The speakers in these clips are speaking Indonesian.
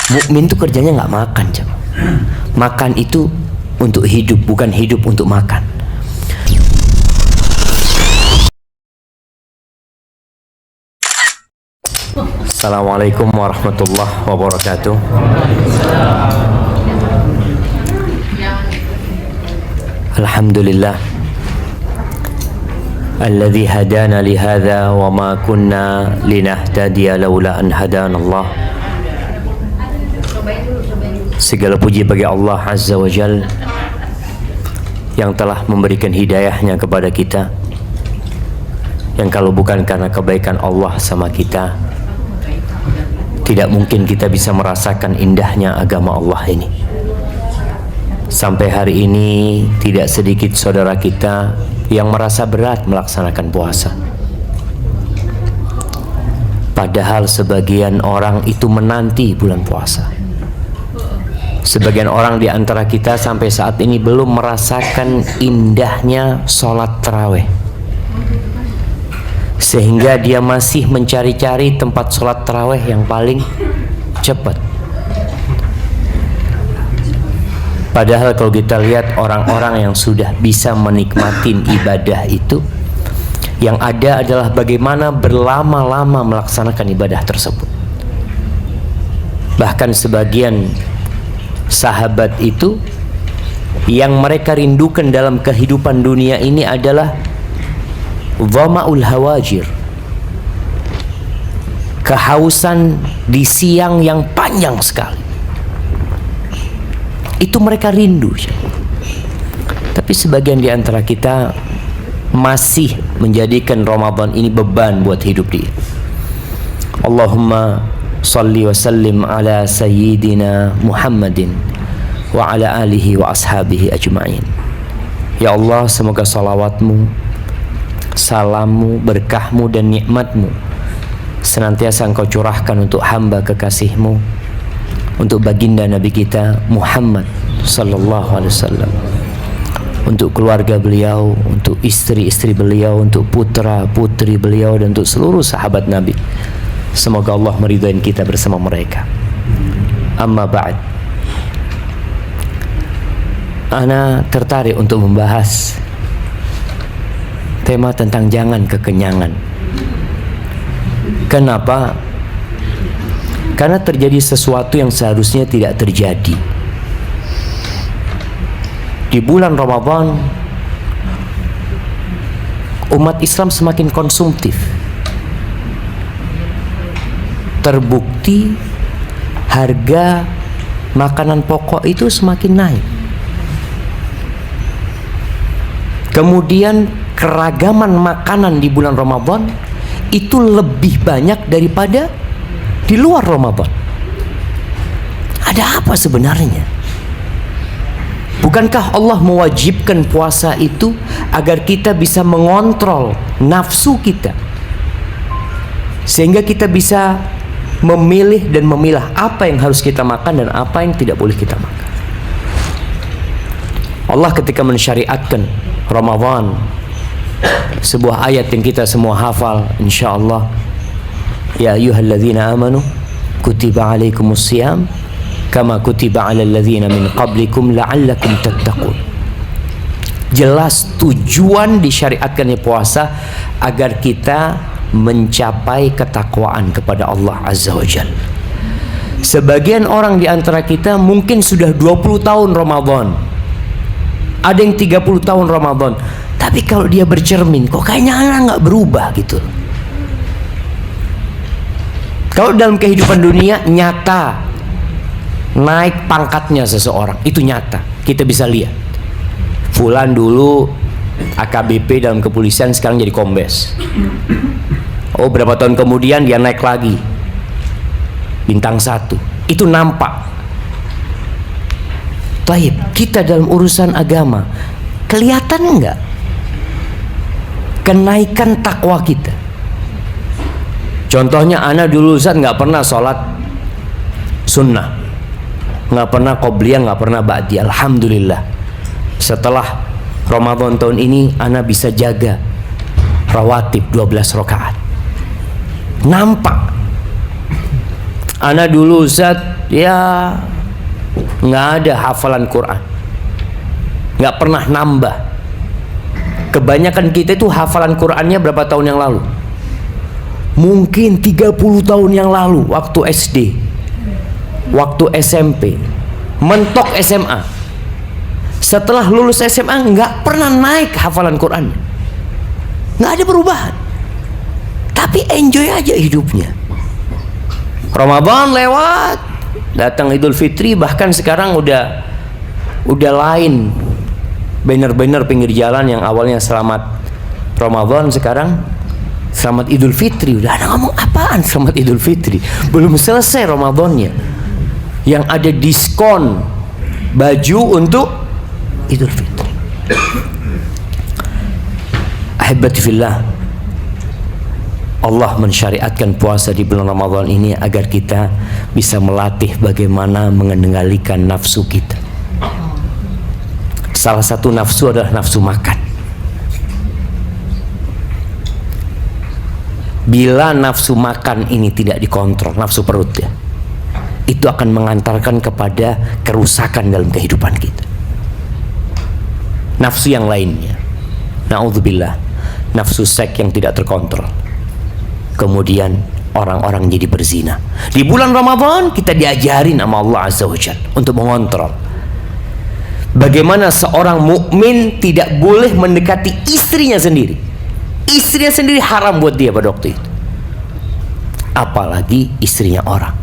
Mukmin itu kerjanya nggak makan, jemaah. Makan itu untuk hidup, bukan hidup untuk makan. Assalamualaikum warahmatullahi wabarakatuh. Alhamdulillah alladzi hadana li hadza wa ma kunna linahtadiya laula an hadana Allah. Segala puji bagi Allah Azza wa Jal yang telah memberikan hidayahnya kepada kita, yang kalau bukan karena kebaikan Allah sama kita, tidak mungkin kita bisa merasakan indahnya agama Allah ini. Sampai hari ini tidak sedikit saudara kita yang merasa berat melaksanakan puasa, padahal sebagian orang itu menanti bulan puasa. Sebagian orang di antara kita sampai saat ini belum merasakan indahnya sholat tarawih, sehingga dia masih mencari-cari tempat sholat tarawih yang paling cepat. Padahal kalau kita lihat orang-orang yang sudah bisa menikmatin ibadah itu, yang ada adalah bagaimana berlama-lama melaksanakan ibadah tersebut. Bahkan sebagian sahabat itu yang mereka rindukan dalam kehidupan dunia ini adalah dhama'ul hawajir, kehausan di siang yang panjang sekali. Itu mereka rindu. Tapi sebagian di antara kita masih menjadikan Ramadan ini beban buat hidup dia. Allahumma salli wa sallim ala sayyidina Muhammadin wa ala alihi wa ashabihi ajma'in. Ya Allah, semoga salawatmu, salammu, berkahmu dan nikmatmu senantiasa engkau curahkan untuk hamba kekasihmu, untuk baginda Nabi kita Muhammad sallallahu alaihi wasallam, untuk keluarga beliau, untuk istri-istri beliau, untuk putra-putri beliau, dan untuk seluruh sahabat Nabi. Semoga Allah meridai kita bersama mereka. Amma ba'd, ana tertarik untuk membahas tema tentang jangan kekenyangan. Kenapa? Karena terjadi sesuatu yang seharusnya tidak terjadi. Di bulan Ramadan, umat Islam semakin konsumtif. Terbukti harga makanan pokok itu semakin naik. Kemudian keragaman makanan di bulan Ramadan itu lebih banyak daripada di luar Ramadan. Ada apa sebenarnya? Bukankah Allah mewajibkan puasa itu agar kita bisa mengontrol nafsu kita, sehingga kita bisa memilih dan memilah apa yang harus kita makan dan apa yang tidak boleh kita makan. Allah ketika mensyariatkan Ramadan, sebuah ayat yang kita semua hafal insyaallah, ya ayyuhalladzina amanu kutiba alaikumusiyam kama kutiba alal ladzina min qablikum la'allakum tattaqun. Jelas tujuan disyariatkannya puasa agar kita mencapai ketakwaan kepada Allah Azza wa Jalla. Sebagian orang di antara kita mungkin sudah 20 tahun Ramadan, ada yang 30 tahun Ramadan, tapi kalau dia bercermin, kok kayaknya anak nggak berubah gitu. Kalau dalam kehidupan dunia nyata, naik pangkatnya seseorang itu nyata, kita bisa lihat. Fulan dulu AKBP dalam kepolisian, sekarang jadi kombes. Oh, berapa tahun kemudian dia naik lagi bintang 1, itu nampak. Baik, kita dalam urusan agama kelihatan enggak kenaikan takwa kita? Contohnya, ana dulu Ustaz nggak pernah sholat sunnah, nggak pernah qobliyah, nggak pernah ba'di. Alhamdulillah, setelah Ramadan tahun ini ana bisa jaga rawatib 12 rakaat. Nampak Ana dulu Ustaz, ya nggak ada hafalan Quran, nggak pernah nambah. Kebanyakan kita itu hafalan Qurannya berapa tahun yang lalu? Mungkin 30 tahun yang lalu, waktu SD, waktu SMP, mentok SMA. Setelah lulus SMA nggak pernah naik hafalan Quran, nggak ada perubahan. Tapi enjoy aja hidupnya. Ramadan lewat, datang Idul Fitri, bahkan sekarang udah lain. Banner-banner pinggir jalan yang awalnya selamat Ramadan, sekarang selamat Idul Fitri. Udah ada ngomong apaan selamat Idul Fitri? Belum selesai Ramadannya. Yang ada diskon baju untuk Idul Fitri. Ahibati fillah, Allah mensyariatkan puasa di bulan Ramadan ini agar kita bisa melatih bagaimana mengendalikan nafsu kita. Salah satu nafsu adalah nafsu makan. Bila nafsu makan ini tidak dikontrol, nafsu perut ya, itu akan mengantarkan kepada kerusakan dalam kehidupan kita. Nafsu yang lainnya, na'udzubillah, nafsu seks yang tidak terkontrol. Kemudian orang-orang jadi berzina. Di bulan Ramadan kita diajarin sama Allah Azza wa Jalla untuk mengontrol. Bagaimana seorang mukmin tidak boleh mendekati istrinya sendiri. Istrinya sendiri haram buat dia pada waktu itu. Apalagi istrinya orang.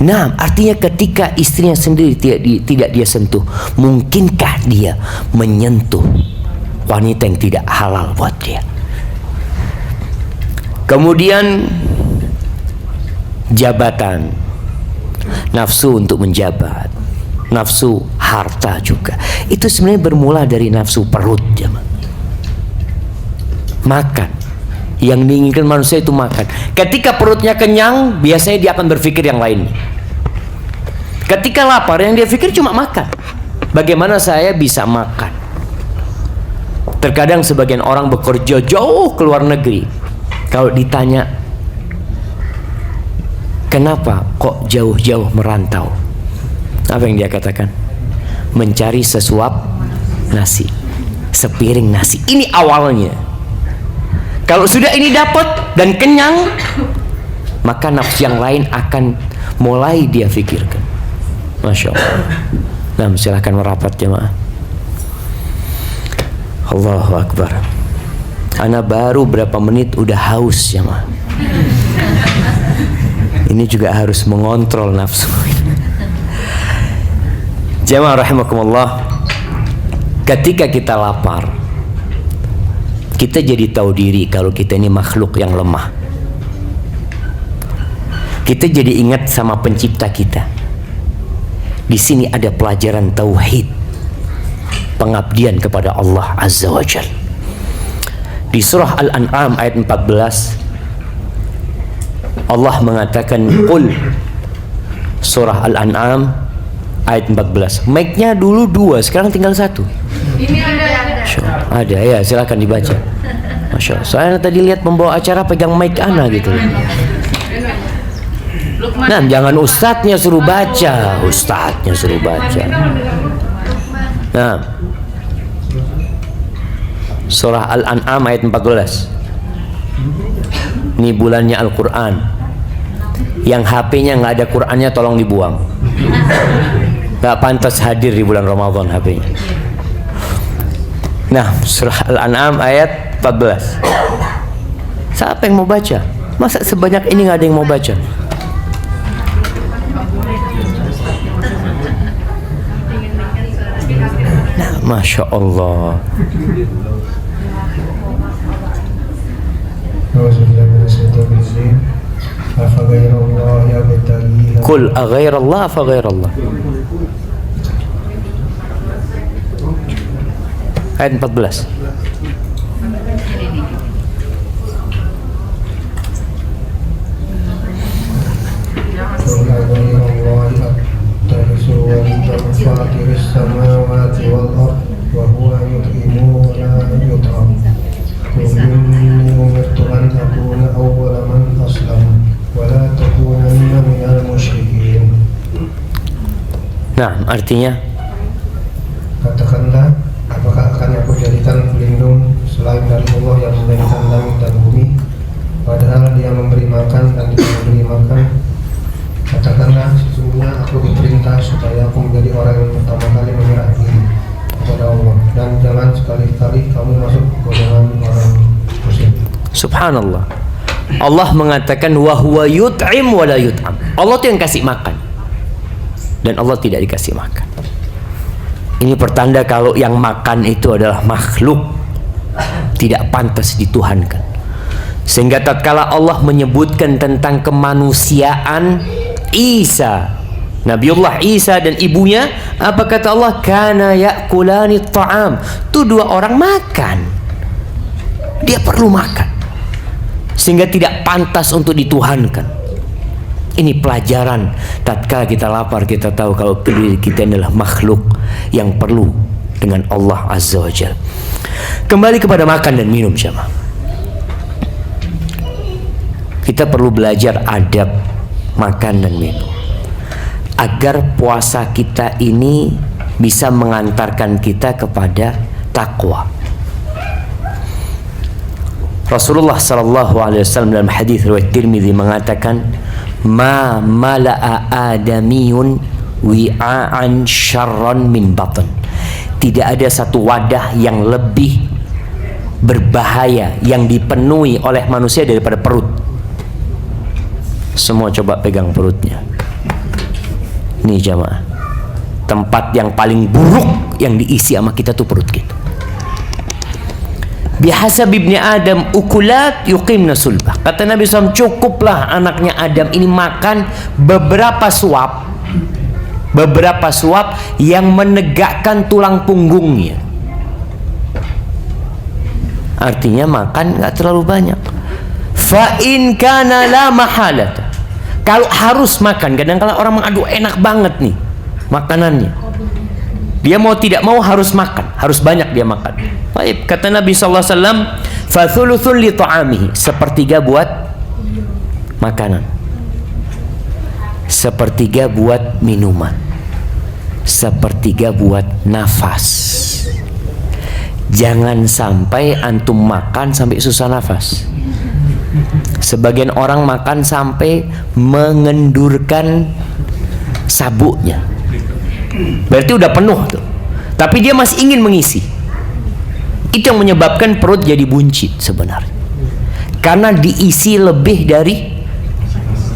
Nah, artinya ketika istrinya sendiri tidak dia sentuh, mungkinkah dia menyentuh wanita yang tidak halal buat dia? Kemudian jabatan, nafsu untuk menjabat, nafsu harta juga. Itu sebenarnya bermula dari nafsu perut, jemaah. Makan. Yang diinginkan manusia itu makan. Ketika perutnya kenyang, biasanya dia akan berpikir yang lainnya. Ketika lapar, yang dia pikir cuma makan. Bagaimana saya bisa makan? Terkadang sebagian orang bekerja jauh ke luar negeri. Kalau ditanya, kenapa kok jauh-jauh merantau? Apa yang dia katakan? Mencari sesuap nasi, sepiring nasi. Ini awalnya. Kalau sudah ini dapat dan kenyang, maka nafsu yang lain akan mulai dia pikirkan. Masya Allah. Nah, silahkan merapat jemaah. Allahu Akbar. Ana baru berapa menit udah haus jemaah. Ini juga harus mengontrol nafsu. Jemaah rahimakumullah, ketika kita lapar, kita jadi tahu diri kalau kita ini makhluk yang lemah. Kita jadi ingat sama pencipta kita. Di sini ada pelajaran tauhid, pengabdian kepada Allah Azza wa Jalla. Di surah Al-An'am ayat 14, Allah mengatakan qul. Surah Al-An'am ayat 14. Mic-nya dulu 2, sekarang tinggal 1. Ini ada ya, silakan dibaca. Masya Allah. Soalnya tadi lihat pembawa acara pegang mic ana gitu. Nah, jangan ustadznya suruh baca, ustadznya suruh baca. Nah, surah Al-An'am ayat 14. Ini bulannya Al-Quran. Yang HP-nya nggak ada Qurannya tolong dibuang. Nggak pantas hadir di bulan Ramadan HP-nya. Nah, surah Al-An'am ayat 14. Siapa yang mau baca? Masa sebanyak ini nggak ada yang mau baca? Nah, Masya Allah. Kul aghairallah fa ghairallah. Ayat 14. Nah, artinya katakanlah, apakah akan aku jadikan pelindung selain dari Allah yang memberikan langit dan bumi, padahal Dia memberi makan dan tidak memberi makan? Katakanlah, sesungguhnya aku diperintah supaya aku menjadi orang yang pertama kali menyerah diri kepada Allah, dan jangan sekali-kali kamu masuk golongan orang musyrik. subhanallah, Allah mengatakan wa huwa yut'im wa la yut'am. Allah tuh yang kasih makan dan Allah tidak dikasih makan. Ini pertanda kalau yang makan itu adalah makhluk, tidak pantas dituhankan. Sehingga tatkala Allah menyebutkan tentang kemanusiaan Isa, Nabiullah Isa dan ibunya, apa kata Allah? Kana ya'kulani ta'am. Itu dua orang makan. Dia perlu makan. Sehingga tidak pantas untuk dituhankan. Ini pelajaran. Tatkala kita lapar, kita tahu kalau diri kita adalah makhluk yang perlu dengan Allah Azza wa Jalla. Kembali kepada makan dan minum, jemaah. Kita perlu belajar adab makan dan minum agar puasa kita ini bisa mengantarkan kita kepada takwa. Rasulullah sallallahu alaihi wasallam dalam hadis riwayat Tirmidzi mengatakan, "Ma mala'a adamiyun wi'an syarran min batn." Tidak ada satu wadah yang lebih berbahaya yang dipenuhi oleh manusia daripada perut. Semua coba pegang perutnya. Nih jamaah, tempat yang paling buruk yang diisi sama kita tuh perut kita. Bihasab ibni Adam ukulat yuqimna sulbah. Kata Nabi SAW, cukuplah anaknya Adam ini makan beberapa suap yang menegakkan tulang punggungnya. Artinya makan nggak terlalu banyak. Fa in kana la mahalata. Kalau harus makan, kadang-kadang orang mengadu enak banget nih makanannya. Dia mau tidak mau harus makan, harus banyak dia makan. Baik, kata Nabi sallallahu alaihi wasallam, fa thuluthun li ta'amihi, sepertiga buat makanan, sepertiga buat minuman, sepertiga buat nafas. Jangan sampai antum makan sampai susah nafas. Sebagian orang makan sampai mengendurkan sabuknya. Berarti udah penuh tuh. Tapi dia masih ingin mengisi. Itu yang menyebabkan perut jadi buncit sebenarnya. Karena diisi lebih dari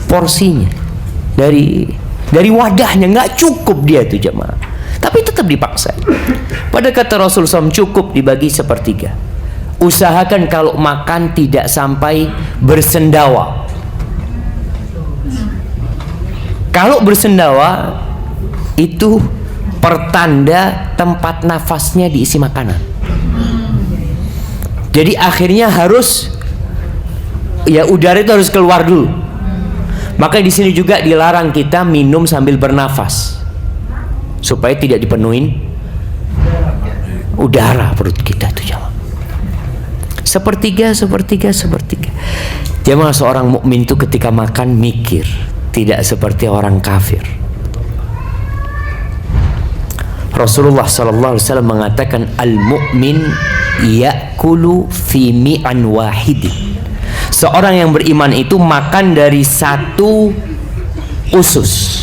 porsinya. Dari wadahnya, nggak cukup dia tuh jemaah. Tapi tetap dipaksa. Pada kata Rasul SAW, cukup dibagi sepertiga. Usahakan kalau makan tidak sampai bersendawa. Kalau bersendawa itu pertanda tempat nafasnya diisi makanan. Jadi akhirnya harus, ya udara itu harus keluar dulu. Maka di sini juga dilarang kita minum sambil bernafas, supaya tidak dipenuhin udara perut kita tuh jemaah. Sepertiga. Jemaah, seorang mukmin itu ketika makan mikir, tidak seperti orang kafir. Rasulullah sallallahu alaihi wasallam mengatakan, al-mu'min ya'kulu fi mi'an wahidin. Seorang yang beriman itu makan dari satu usus.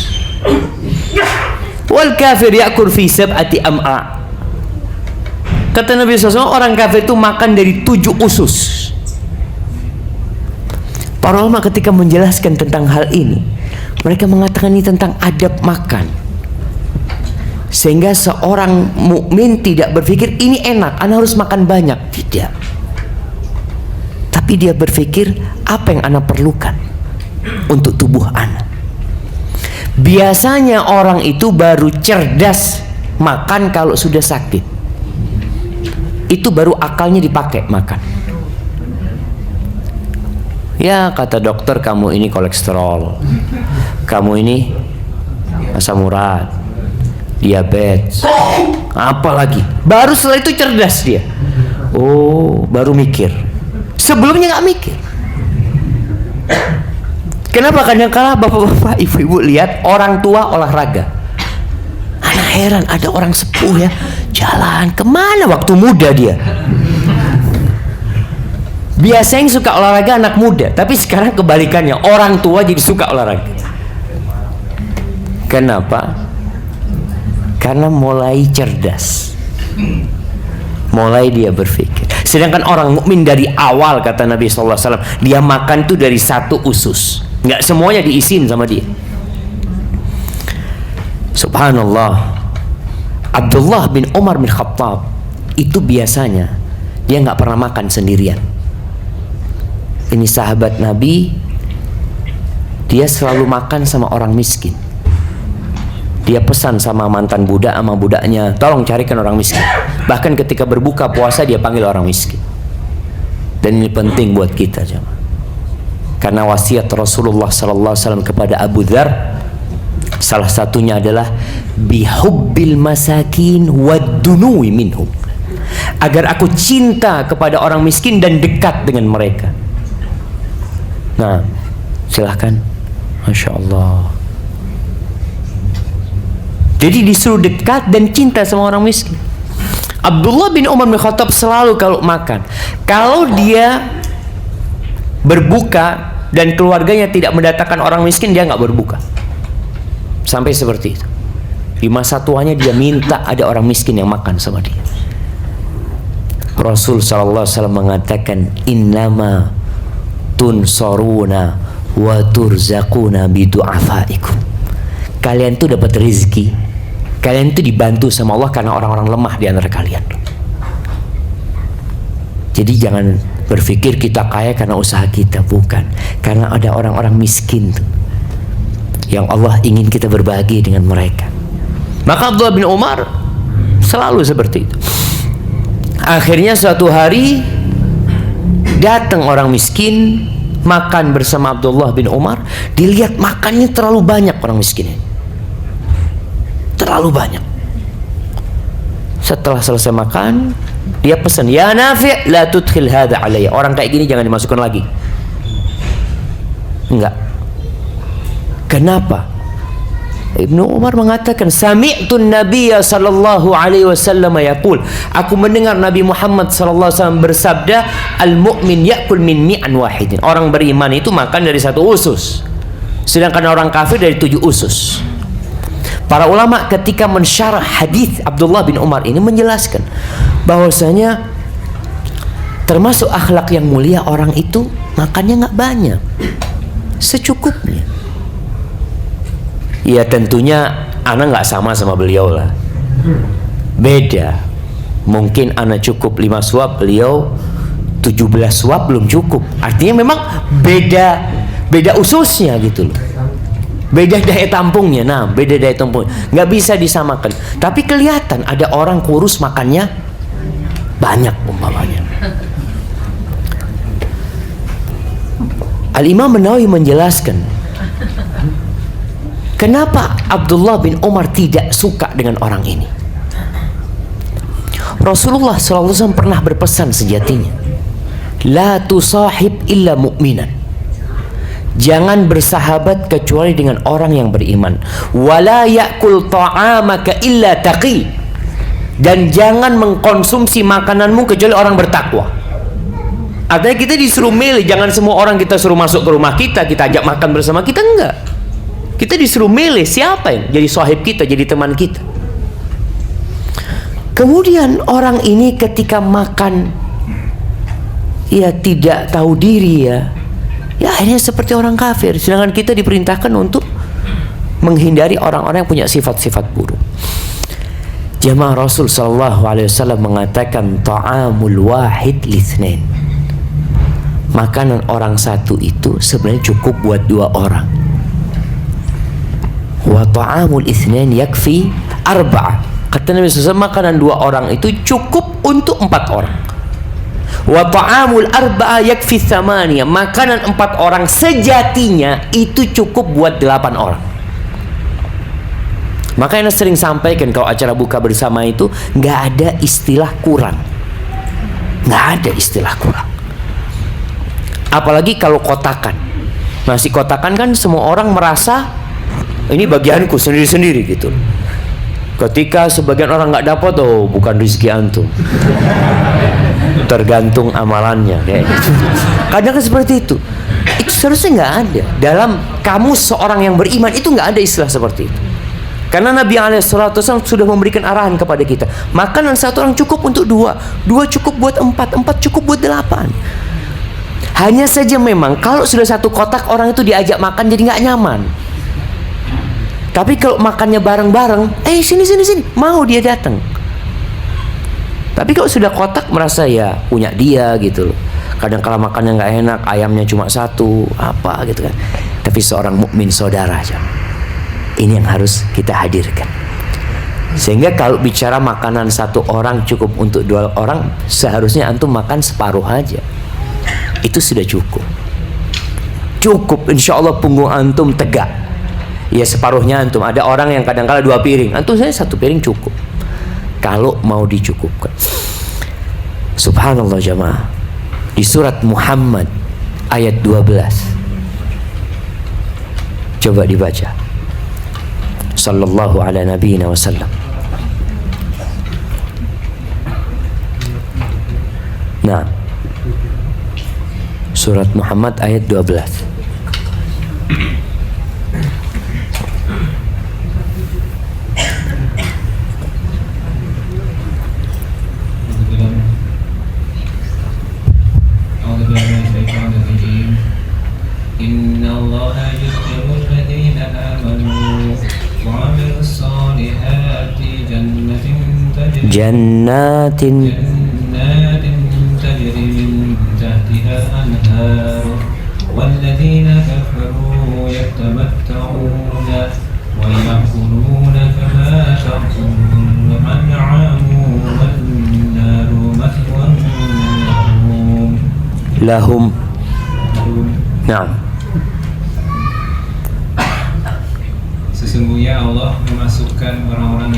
Wal kafir ya'kul fi sab'ati am'a. Kata Nabi SAW, orang kafir itu makan dari 7 usus. Para ulama ketika menjelaskan tentang hal ini, mereka mengatakan ini tentang adab makan. Sehingga seorang mukmin tidak berpikir ini enak, ana harus makan banyak. Tidak. Tapi dia berpikir apa yang ana perlukan untuk tubuh ana. Biasanya orang itu baru cerdas makan kalau sudah sakit. Itu baru akalnya dipakai makan. Ya kata dokter, kamu ini kolesterol, kamu ini asam urat, diabetes, apalagi. Baru setelah itu cerdas dia. Oh, baru mikir. Sebelumnya nggak mikir. Kenapa? Kadang-kala bapak-bapak, ibu-ibu lihat orang tua olahraga, heran ada orang sepuh ya, jalan kemana waktu muda dia. Biasanya yang suka olahraga anak muda, tapi sekarang kebalikannya, orang tua jadi suka olahraga. Kenapa? Karena mulai cerdas, mulai dia berpikir. Sedangkan orang mukmin dari awal, kata Nabi SAW, dia makan tuh dari satu usus, nggak semuanya diisiin sama dia. Subhanallah, Abdullah bin Umar bin Khattab itu biasanya dia nggak pernah makan sendirian. Ini sahabat Nabi, dia selalu makan sama orang miskin. Dia pesan sama mantan budak, sama budaknya, tolong carikan orang miskin. Bahkan ketika berbuka puasa dia panggil orang miskin. Dan ini penting buat kita, jemaah. Karena wasiat Rasulullah SAW kepada Abu Dzar, salah satunya adalah bihubbil masakin wadunuwi minhum, agar aku cinta kepada orang miskin dan dekat dengan mereka. Nah, silahkan. Masya Allah. Jadi disuruh dekat dan cinta sama orang miskin. Abdullah bin Umar bin Khattab selalu kalau makan, kalau dia berbuka dan keluarganya tidak mendatangkan orang miskin, dia nggak berbuka. Sampai seperti itu. Di masa tuanya dia minta ada orang miskin yang makan sama dia. Rasul SAW mengatakan, innama tunsaruna wa turzaquna bidu'afaikum. Kalian tuh dapat rezeki, kalian tuh dibantu sama Allah karena orang-orang lemah di antara kalian. Jadi jangan berpikir kita kaya karena usaha kita, bukan. Karena ada orang-orang miskin tuh, yang Allah ingin kita berbagi dengan mereka. Maka Abdullah bin Umar selalu seperti itu. Akhirnya suatu hari datang orang miskin makan bersama Abdullah bin Umar. Dilihat makannya terlalu banyak orang miskin ini, terlalu banyak. Setelah selesai makan, dia pesan, ya Nafi' la tudkhil hadha alayya. Orang kayak gini jangan dimasukkan lagi. Enggak. Kenapa? Ibnu Umar mengatakan, sami'tun nabiyya sallallahu alaihi wasallam yaqul, aku mendengar Nabi Muhammad sallallahu alaihi wasallam bersabda, al-mu'min ya'kul min mi'an wahidin. Orang beriman itu makan dari satu usus, sedangkan orang kafir dari 7 usus. Para ulama ketika mensyarah hadis Abdullah bin Umar ini menjelaskan bahwasanya termasuk akhlak yang mulia orang itu makannya nggak banyak, secukupnya. Ya tentunya anak nggak sama beliau lah, beda. Mungkin anak cukup 5 suap, beliau 17 suap belum cukup. Artinya memang beda ususnya gitu loh, beda daya tampungnya. Nah, beda daya tampung, nggak bisa disamakan. Tapi kelihatan ada orang kurus makannya banyak umpamanya. Al-Imam An-Nawawi menjelaskan kenapa Abdullah bin Umar tidak suka dengan orang ini. Rasulullah SAW pernah berpesan sejatinya, la tusahib illa mu'minan. Jangan bersahabat kecuali dengan orang yang beriman. Wala ya'kul ta'amaka illa taqi. Dan jangan mengkonsumsi makananmu kecuali orang bertakwa. Artinya kita disuruh milih, jangan semua orang kita suruh masuk ke rumah kita ajak makan bersama kita, enggak. Kita disuruh milih siapa yang jadi sahib kita, jadi teman kita. Kemudian orang ini ketika makan, ya tidak tahu diri ya akhirnya seperti orang kafir. Sedangkan kita diperintahkan untuk menghindari orang-orang yang punya sifat-sifat buruk. Jamaah, Rasul sallallahu alaihi wasallam mengatakan ta'amul wahid litsnain. Makanan orang satu itu sebenarnya cukup buat 2 orang. Wa ta'amul itsnain yakfi 4. Kata Nabi SAW, makanan 2 orang itu cukup untuk 4 orang. Wa ta'amul 4 yakfi 8. Makanan 4 orang sejatinya itu cukup buat 8 orang. Makanya sering sampaikan kalau acara buka bersama itu nggak ada istilah kurang, nggak ada istilah kurang. Apalagi kalau kotakan, nasi kotakan kan semua orang merasa ini bagianku sendiri-sendiri gitu. Ketika sebagian orang nggak dapat, oh bukan rezeki antum, tergantung amalannya kayak gitu. Kadang kan seperti itu. Itu seharusnya nggak ada dalam kamu seorang yang beriman, itu nggak ada istilah seperti itu. Karena Nabi SAW sudah memberikan arahan kepada kita, makanan satu orang cukup untuk dua, dua cukup buat empat, empat cukup buat 8. Hanya saja memang kalau sudah satu kotak, orang itu diajak makan jadi nggak nyaman. Tapi kalau makannya bareng-bareng, sini, mau dia datang. Tapi kalau sudah kotak, merasa ya punya dia gitu loh. Kadang kala makannya nggak enak, ayamnya cuma satu, apa gitu kan. Tapi seorang mukmin saudara aja, ini yang harus kita hadirkan. Sehingga kalau bicara makanan satu orang cukup untuk 2 orang, seharusnya antum makan separuh aja. Itu sudah cukup. Cukup, insya Allah punggung antum tegak. Ya separuhnya antum. Ada orang yang kadang-kala 2 piring, antum saya 1 piring cukup. Kalau mau dicukupkan. Subhanallah jamaah. Di surat Muhammad ayat 12. Coba dibaca. Sallallahu ala nabiyina wasallam. Nah, surat Muhammad ayat 12. Jannatin tajri min tahtiha al-anhar walladzina kafaru yatamatta'una wa ya'kuluna kama ta'kulun an'amu wan-naru mathwan lahum. Nah, sesungguhnya Allah memasukkan orang-orang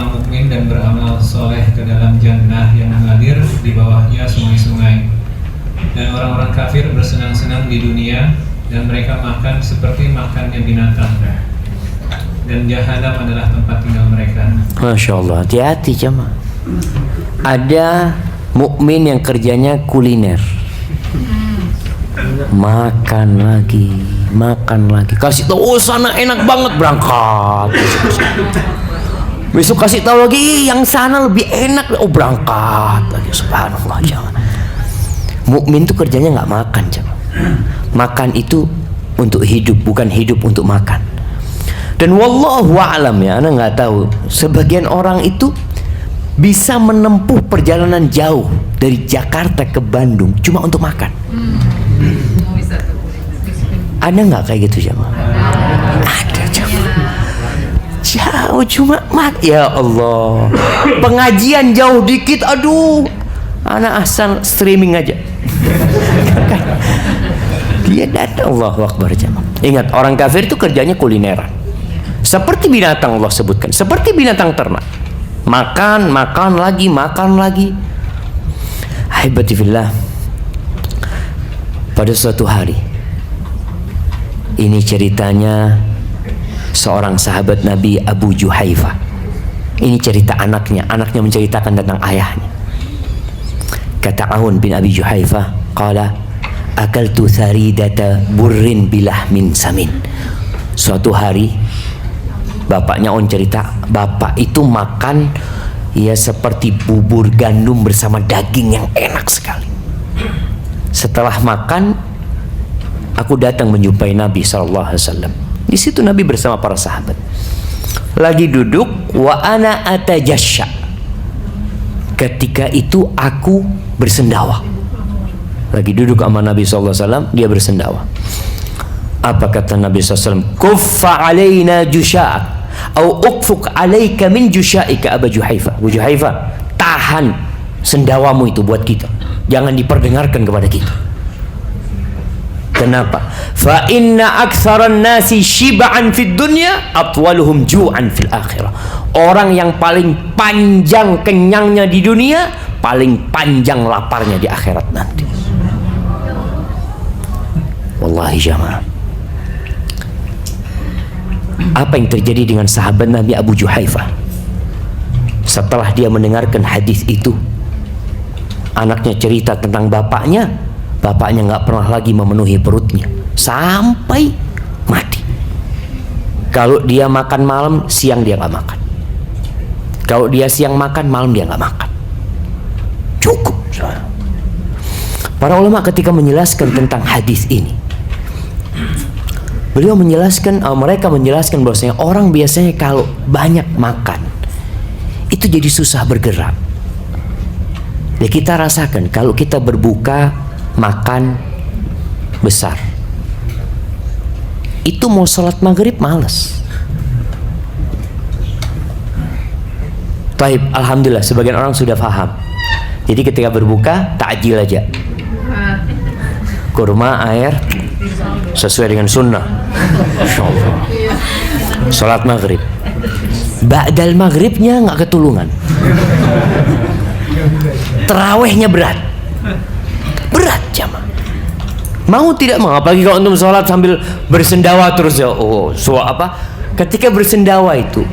mukmin dan beramal soleh ke dalam jannah yang mengalir di bawahnya sungai-sungai. Dan orang-orang kafir bersenang-senang di dunia dan mereka makan seperti makannya binatang. Dan jahanam adalah tempat tinggal mereka. Masya Allah, hati-hati jemaah. Ada mukmin yang kerjanya kuliner. Makan lagi, kasih tahu sana enak banget, berangkat. Besok kasih tahu lagi yang sana lebih enak, berangkat lagi. Subhanallah jangan. Mukmin itu kerjanya nggak makan jangan. Makan itu untuk hidup, bukan hidup untuk makan. Dan wallahu a'lam ya, ana nggak tahu. Sebagian orang itu bisa menempuh perjalanan jauh dari Jakarta ke Bandung cuma untuk makan. Ada nggak kayak gitu jemaah? Ada jemaah. Jauh cuma ya Allah. Pengajian jauh dikit, aduh. Anak asal streaming aja. Dia datang, Allahu Akbar jemaah. Ingat, orang kafir itu kerjanya kulineran. Seperti binatang Allah sebutkan, seperti binatang ternak. Makan lagi. Haibatifillah. Pada suatu hari, ini ceritanya seorang sahabat Nabi, Abu Juhaifah. Ini cerita anaknya menceritakan tentang ayahnya. Kata Aun bin Abi Juhaifah, qala akaltu tharidata burrin bilahmin samin. Suatu hari bapaknya Aun cerita, bapak itu makan ya seperti bubur gandum bersama daging yang enak sekali. Setelah makan, aku datang menjumpai Nabi SAW. Di situ Nabi bersama para sahabat. Lagi duduk, wa ana atajasya. Ketika itu aku bersendawa. Lagi duduk sama Nabi SAW, dia bersendawa. Apa kata Nabi SAW? Kuffa alaina jusha'ak, au ukfuk alaika min jusha'ika Abu Juhaifah. Abu Juhaifah, tahan sendawamu itu buat kita. Jangan diperdengarkan kepada kita. Kenapa? Fa inna aktsaran nasi shib'an fid dunya atwaluhum ju'an fil akhirah. Orang yang paling panjang kenyangnya di dunia, paling panjang laparnya di akhirat nanti. Wallahi jamaah. Apa yang terjadi dengan sahabat Nabi Abu Juhaifah? Setelah dia mendengarkan hadis itu, anaknya cerita tentang bapaknya nggak pernah lagi memenuhi perutnya sampai mati. Kalau dia makan malam, siang dia nggak makan. Kalau dia siang makan, malam dia nggak makan. Cukup. Para ulama ketika menjelaskan tentang hadis ini, mereka menjelaskan bahwasanya orang biasanya kalau banyak makan itu jadi susah bergerak. Ya, kita rasakan kalau kita berbuka makan besar, itu mau sholat maghrib males. Taib, alhamdulillah sebagian orang sudah paham. Jadi ketika berbuka takjil aja, kurma, air sesuai dengan sunnah. Insyaallah. Sholat maghrib, ba'dal maghribnya nggak ketulungan. Terawihnya berat jamaah. Mau tidak mau, apalagi kalau antum sholat sambil bersendawa terus ya. Ketika bersendawa itu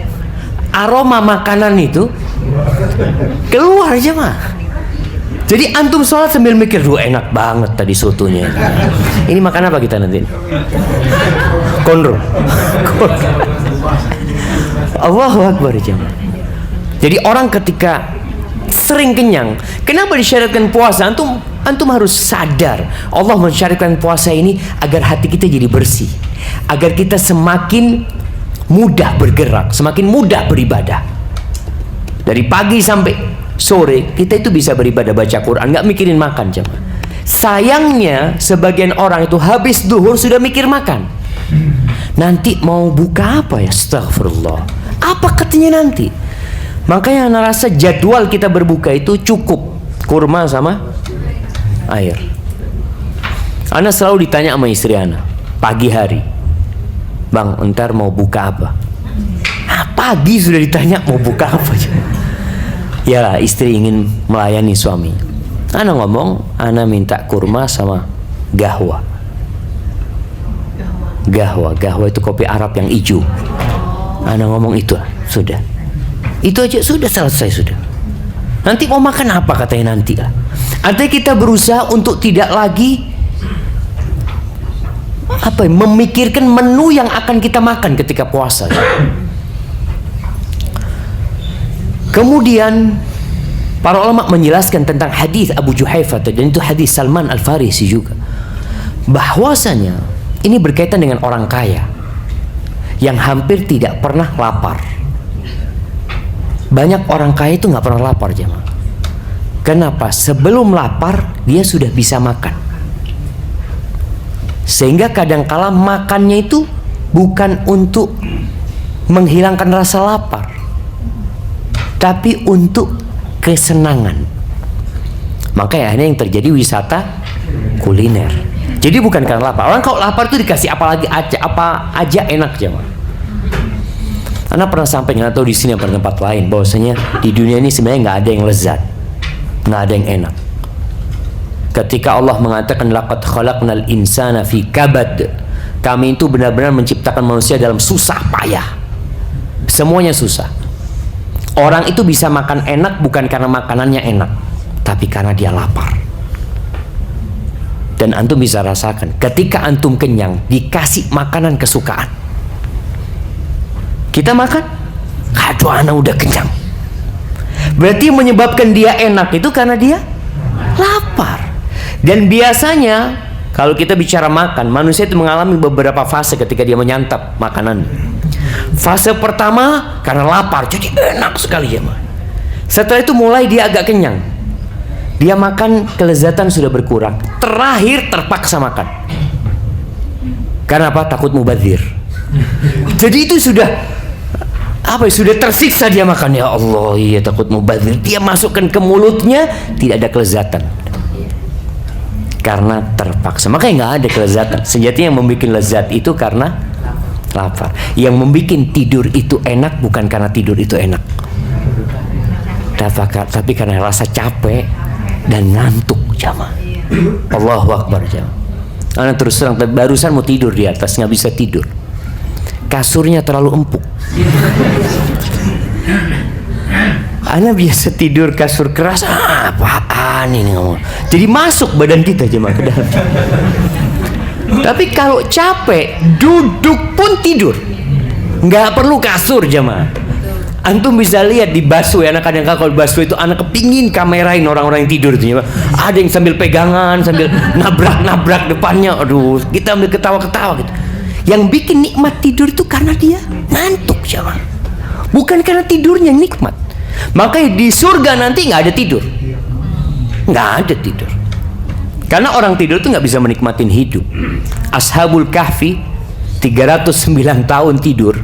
aroma makanan itu keluar jamaah. Jadi antum sholat sambil mikir, enak banget tadi sotonya. Ini makan apa kita nanti? Konro. Allahu Akbar jamaah. Jadi orang ketika sering kenyang, kenapa disyariatkan puasa? Antum harus sadar, Allah mensyariatkan puasa ini agar hati kita jadi bersih, agar kita semakin mudah bergerak, semakin mudah beribadah. Dari pagi sampai sore kita itu bisa beribadah, baca Quran, nggak mikirin makan jemaah. Sayangnya sebagian orang itu habis duhur sudah mikir makan. Nanti mau buka apa ya? Astagfirullah. Apa katanya nanti? Makanya ana rasa jadwal kita berbuka itu cukup kurma sama air. Ana selalu ditanya sama istri ana pagi hari, Bang, entar mau buka apa? Pagi sudah ditanya mau buka apa? Ya, istri ingin melayani suami. Ana ngomong, ana minta kurma sama gahwa. Gahwa itu kopi Arab yang hijau. Ana ngomong itu sudah. Itu aja sudah selesai sudah. Nanti mau makan apa katanya nanti lah. Artinya kita berusaha untuk tidak lagi memikirkan menu yang akan kita makan ketika puasa. Kemudian para ulama menjelaskan tentang hadis Abu Juhaifah, dan itu hadis Salman Al-Farisi juga, bahwasanya ini berkaitan dengan orang kaya yang hampir tidak pernah lapar. Banyak orang kaya itu nggak pernah lapar jemaah. Kenapa? Sebelum lapar dia sudah bisa makan. Sehingga kadangkala makannya itu bukan untuk menghilangkan rasa lapar, tapi untuk kesenangan. Makanya ini yang terjadi wisata kuliner. Jadi bukan karena lapar. Orang kalau lapar itu dikasih apa aja enak jemaah. Anda pernah sampai, nggak tahu di sini atau tempat lain, bahwasanya di dunia ini sebenarnya nggak ada yang lezat, nggak ada yang enak. Ketika Allah mengatakan laqad khalaqnal insana fi kabad, kami itu benar-benar menciptakan manusia dalam susah payah, semuanya susah. Orang itu bisa makan enak bukan karena makanannya enak, tapi karena dia lapar. Dan antum bisa rasakan ketika antum kenyang dikasih makanan kesukaan, kita makan, aduh anak udah kenyang. Berarti menyebabkan dia enak itu karena dia lapar. Dan biasanya kalau kita bicara makan, manusia itu mengalami beberapa fase ketika dia menyantap makanan. Fase pertama karena lapar, jadi enak sekali ya. Setelah itu mulai dia agak kenyang, dia makan, kelezatan sudah berkurang. Terakhir terpaksa makan. Karena apa? Takut mubadzir. Jadi itu sudah tersiksa dia makan. Ya Allah, iya takut mubadzir. Dia masukkan ke mulutnya tidak ada kelezatan. Karena terpaksa. Makanya nggak ada kelezatan. Sejatinya yang membuat lezat itu karena lapar. Yang membuat tidur itu enak bukan karena tidur itu enak, tapi karena rasa capek dan ngantuk jamaah. Allahu Akbar jamaah. Anak terus terang barusan mau tidur di atas, nggak bisa tidur. Kasurnya terlalu empuk. Ana biasa tidur kasur keras, apaan ini ngomong. Jadi masuk badan kita jemaah ke dalam. Tapi kalau capek, duduk pun tidur. Nggak perlu kasur jemaah. Antum bisa lihat di busway, anak kadang-kadang kalau di busway itu anak kepingin kamerain orang-orang yang tidur itu jemaah. Ada yang sambil pegangan, sambil nabrak-nabrak depannya. Aduh, kita ambil ketawa-ketawa gitu. Yang bikin nikmat tidur itu karena dia ngantuk jemaah. Bukan karena tidurnya yang nikmat. Makanya di surga nanti nggak ada tidur, nggak ada tidur. Karena orang tidur itu nggak bisa menikmatin hidup. Ashabul Kahfi 309 tahun tidur.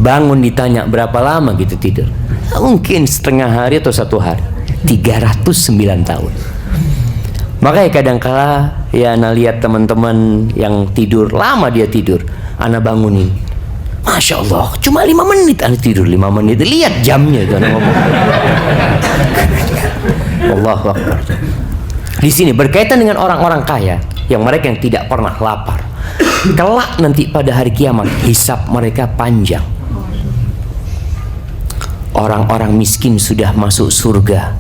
Bangun ditanya berapa lama gitu tidur. Mungkin setengah hari atau 1 hari. 309 tahun. Makanya kadang-kala ya ana lihat teman-teman yang tidur lama, dia tidur, ana bangunin. Masya Allah, cuma 5 menit ana tidur, 5 menit. Lihat jamnya itu ana ngomong. Allahu Akbar. Di sini berkaitan dengan orang-orang kaya yang mereka yang tidak pernah lapar. Kelak nanti pada hari kiamat hisab mereka panjang. Orang-orang miskin sudah masuk surga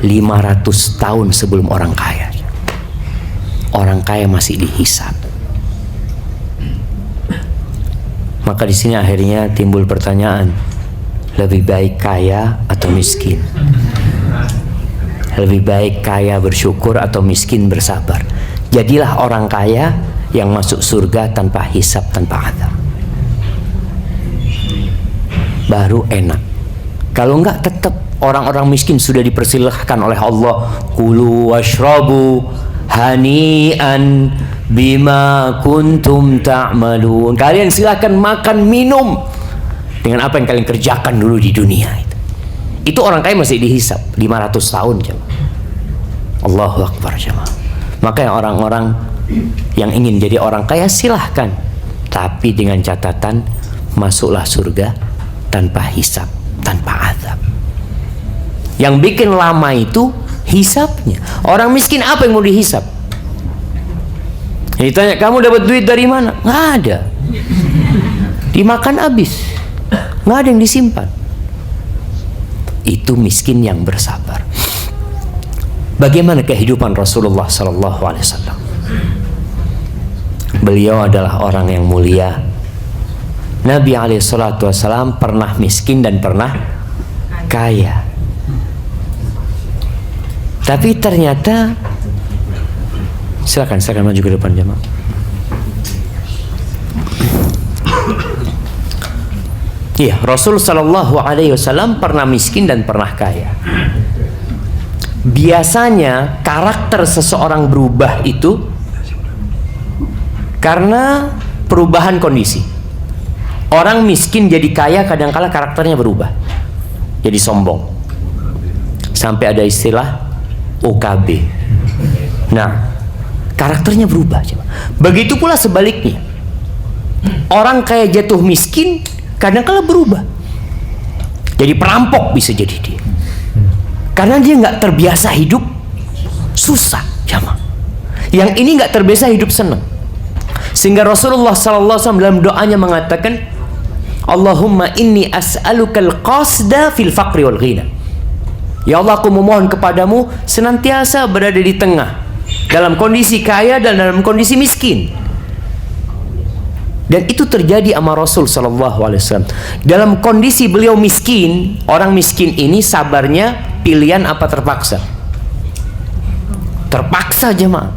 500 tahun sebelum orang kaya. Orang kaya masih dihisab. Maka di sini akhirnya timbul pertanyaan, lebih baik kaya atau miskin? Lebih baik kaya bersyukur atau miskin bersabar? Jadilah orang kaya yang masuk surga tanpa hisab, tanpa azab. Baru enak. Kalau enggak tetap orang-orang miskin sudah dipersilahkan oleh Allah, kulu washrabu hani'an bima kuntum ta'malun. Kalian silakan makan minum dengan apa yang kalian kerjakan dulu di dunia. Itu orang kaya masih dihisap 500 tahun jemaah. Allahu Akbar jemaah. Maka orang-orang yang ingin jadi orang kaya silahkan, tapi dengan catatan masuklah surga tanpa hisap, tanpa azab. Yang bikin lama itu hisapnya. Orang miskin apa yang mau dihisap? Ditanya, kamu dapat duit dari mana? Nggak ada. Dimakan habis, nggak ada yang disimpan. Itu miskin yang bersabar. Bagaimana kehidupan Rasulullah Sallallahu Alaihi Wasallam? Beliau adalah orang yang mulia. Nabi Alaihissalam pernah miskin dan pernah kaya. Tapi ternyata, silakan maju ke depan jemaah. Iya, Rasul Sallallahu Alaihi Wasallam pernah miskin dan pernah kaya. Biasanya karakter seseorang berubah itu karena perubahan kondisi. Orang miskin jadi kaya kadang-kala karakternya berubah, jadi sombong. Sampai ada istilah OKB. Nah, karakternya berubah. Begitu pula sebaliknya. Orang kaya jatuh miskin kadang-kala berubah, jadi perampok bisa jadi dia. Karena dia nggak terbiasa hidup susah, jamaah. Yang ini nggak terbiasa hidup senang. Sehingga Rasulullah SAW dalam doanya mengatakan, Allahumma inni as'alukal qasda fil faqri wal ghina. Ya Allah, aku memohon kepadamu senantiasa berada di tengah, dalam kondisi kaya dan dalam kondisi miskin. Dan itu terjadi sama Rasul SAW. Dalam kondisi beliau miskin, orang miskin ini sabarnya pilihan apa terpaksa? Terpaksa jemaah.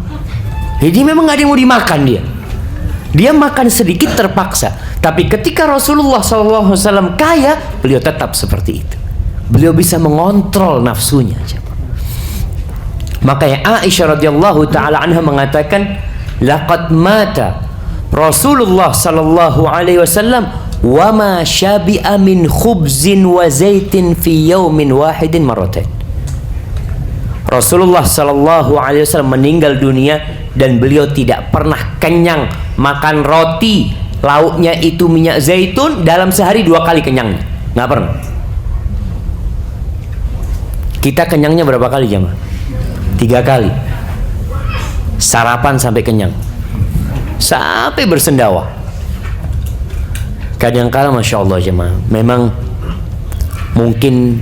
Jadi memang gak ada yang mau dimakan dia. Dia makan sedikit terpaksa. Tapi ketika Rasulullah SAW kaya, beliau tetap seperti itu. Beliau bisa mengontrol nafsunya. Makanya Aisyah radhiyallahu taala anha mengatakan, laqad mata Rasulullah sallallahu alaihi wasallam wa ma syabi'a min khubzin wa zaitin fi yaumin wahidin marratain. Rasulullah sallallahu alaihi wasallam meninggal dunia dan beliau tidak pernah kenyang makan roti lauknya itu minyak zaitun dalam sehari 2 kali kenyangnya. Nggak pernah. Kita kenyangnya berapa kali jemaah? 3 kali. Sarapan sampai kenyang, sampai bersendawa. Kadang-kala Masya Allah jemaah, memang Mungkin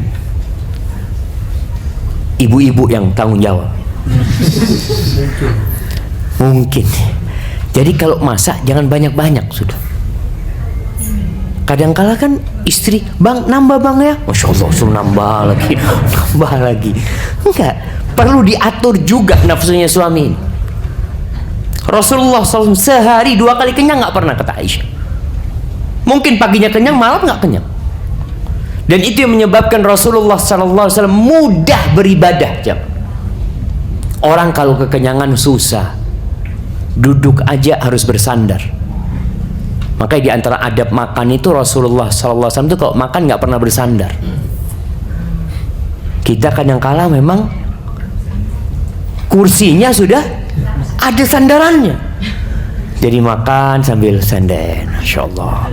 ibu-ibu yang tanggung jawab. Mungkin. Jadi kalau masak jangan banyak-banyak sudah. Kadang-kala kan istri, bang nambah bang ya, masya Allah suruh nambah lagi, nambah lagi. Enggak, perlu diatur juga nafsunya suami. Rasulullah SAW sehari 2 kali kenyang nggak pernah, kata Aisyah. Mungkin paginya kenyang, malam nggak kenyang. Dan itu yang menyebabkan Rasulullah SAW mudah beribadah. Orang kalau kekenyangan susah, duduk aja harus bersandar. Makanya di antara adab makan itu Rasulullah SAW itu kalau makan nggak pernah bersandar. Kita kadang-kala memang kursinya sudah ada sandarannya, jadi makan sambil sandar, Masya Allah.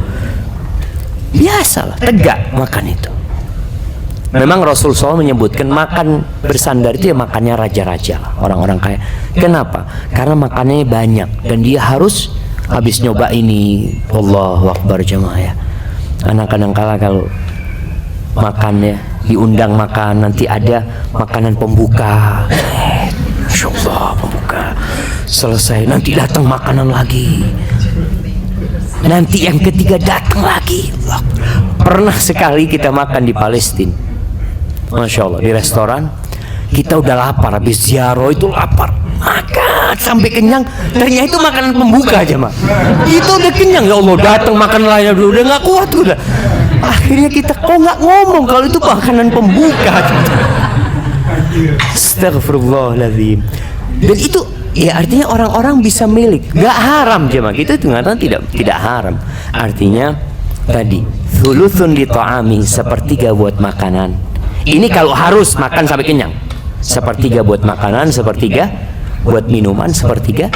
Biasalah, tegak makan itu. Memang Rasul SAW menyebutkan makan bersandar itu ya makannya raja-raja, orang-orang kaya. Kenapa? Karena makannya banyak dan dia harus habis nyoba ini. Allahu Akbar jemaah ya. Anak kadang-kala kalau makannya diundang makan, nanti ada makanan pembuka, Masya Allah, pembuka selesai, nanti datang makanan lagi, nanti yang ketiga datang lagi. Pernah sekali kita makan di Palestina, Masya Allah, di restoran. Kita udah lapar, habis ziarah itu lapar, makan sampai kenyang, ternyata itu makanan pembuka aja mah. Itu udah kenyang, ya Allah, datang makan lainnya dulu, udah nggak kuat udah. Akhirnya kita kok nggak ngomong kalau itu makanan pembuka. Astagfirullahaladzim. Dan itu ya artinya orang-orang bisa milik, nggak haram jemaah. Kita itu mengatakan tidak haram. Artinya tadi thuluthun li ta'ami, sepertiga buat makanan. Ini kalau harus makan sampai kenyang. Sepertiga buat makanan, sepertiga buat minuman, sepertiga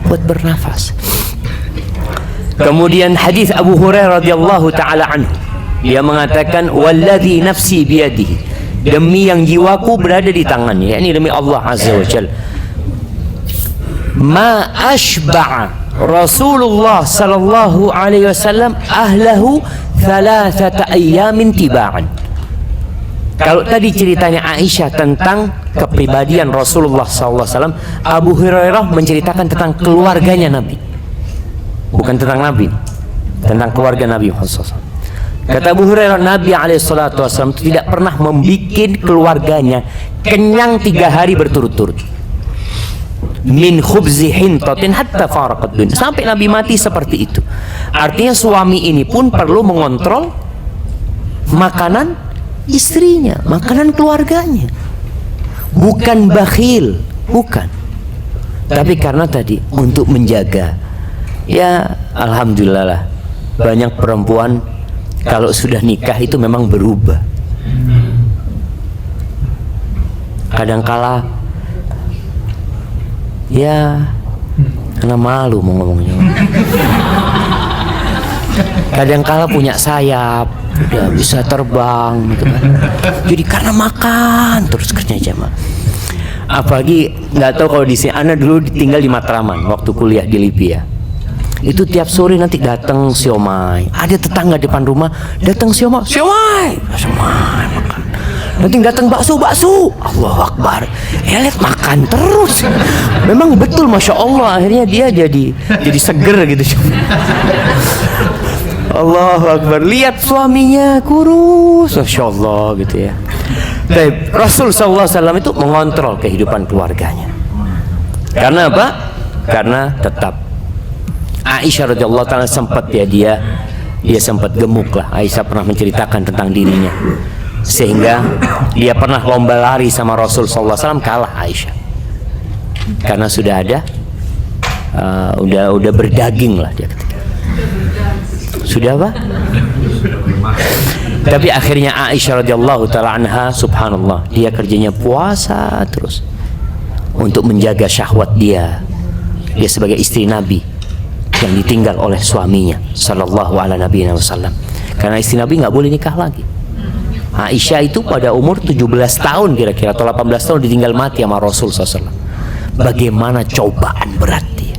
buat bernafas. Kemudian hadis Abu Hurairah radhiyallahu taala anhu, dia mengatakan walladzi nafsi biyadihi, demi yang jiwaku berada di tangannya, yakni demi Allah azza wa jalla, ma ashba'a Rasulullah sallallahu alaihi wasallam ahlahu thalathata ayyamin tiba'an. Kalau tadi ceritanya Aisyah tentang kepribadian Rasulullah SAW, Abu Hurairah menceritakan tentang keluarganya Nabi, bukan tentang Nabi, tentang keluarga Nabi SAW. Kata Abu Hurairah, Nabi SAW tidak pernah membuat keluarganya kenyang 3 hari berturut-turut. Min khubzi hintatin hatta faraqat dunya, sampai Nabi mati seperti itu. Artinya suami ini pun perlu mengontrol makanan istrinya, makanan keluarganya. Bukan bakhil, bukan, tapi karena tadi untuk menjaga. Ya alhamdulillah lah, banyak perempuan kalau sudah nikah itu memang berubah. Kadangkala ya karena malu mau ngomongnya. Kadangkala punya sayap, udah bisa terbang gitu kan. Jadi karena makan terus kerja jamaah. Apalagi nggak tahu kalau di sini, Ana dulu tinggal di Matraman waktu kuliah di Libya. Itu tiap sore nanti datang siomay. Ada tetangga depan rumah datang siomay, siomay makan. Nanti datang bakso. Allahu Akbar. Lihat makan terus. Memang betul, Masya Allah. Akhirnya dia jadi seger gitu. Allahu Akbar. Lihat suaminya kurus, Masya Allah gitu ya. Baik, Rasul SAW itu mengontrol kehidupan keluarganya. Karena apa? Karena tetap Aisyah radhiyallahu taala sempat ya dia sempat gemuk lah. Aisyah pernah menceritakan tentang dirinya, sehingga dia pernah lomba lari sama Rasul SAW, kalah Aisyah karena sudah ada udah berdaging lah dia ketika sudah apa? Tapi akhirnya Aisyah radhiyallahu taala anha, subhanallah, dia kerjanya puasa terus untuk menjaga syahwat dia sebagai istri Nabi yang ditinggal oleh suaminya sallallahu ala nabiyina wasallam. Karena istri Nabi nggak boleh nikah lagi. Aisyah itu pada umur 17 tahun kira-kira atau 18 tahun ditinggal mati sama Rasul SAW. Bagaimana cobaan berat dia.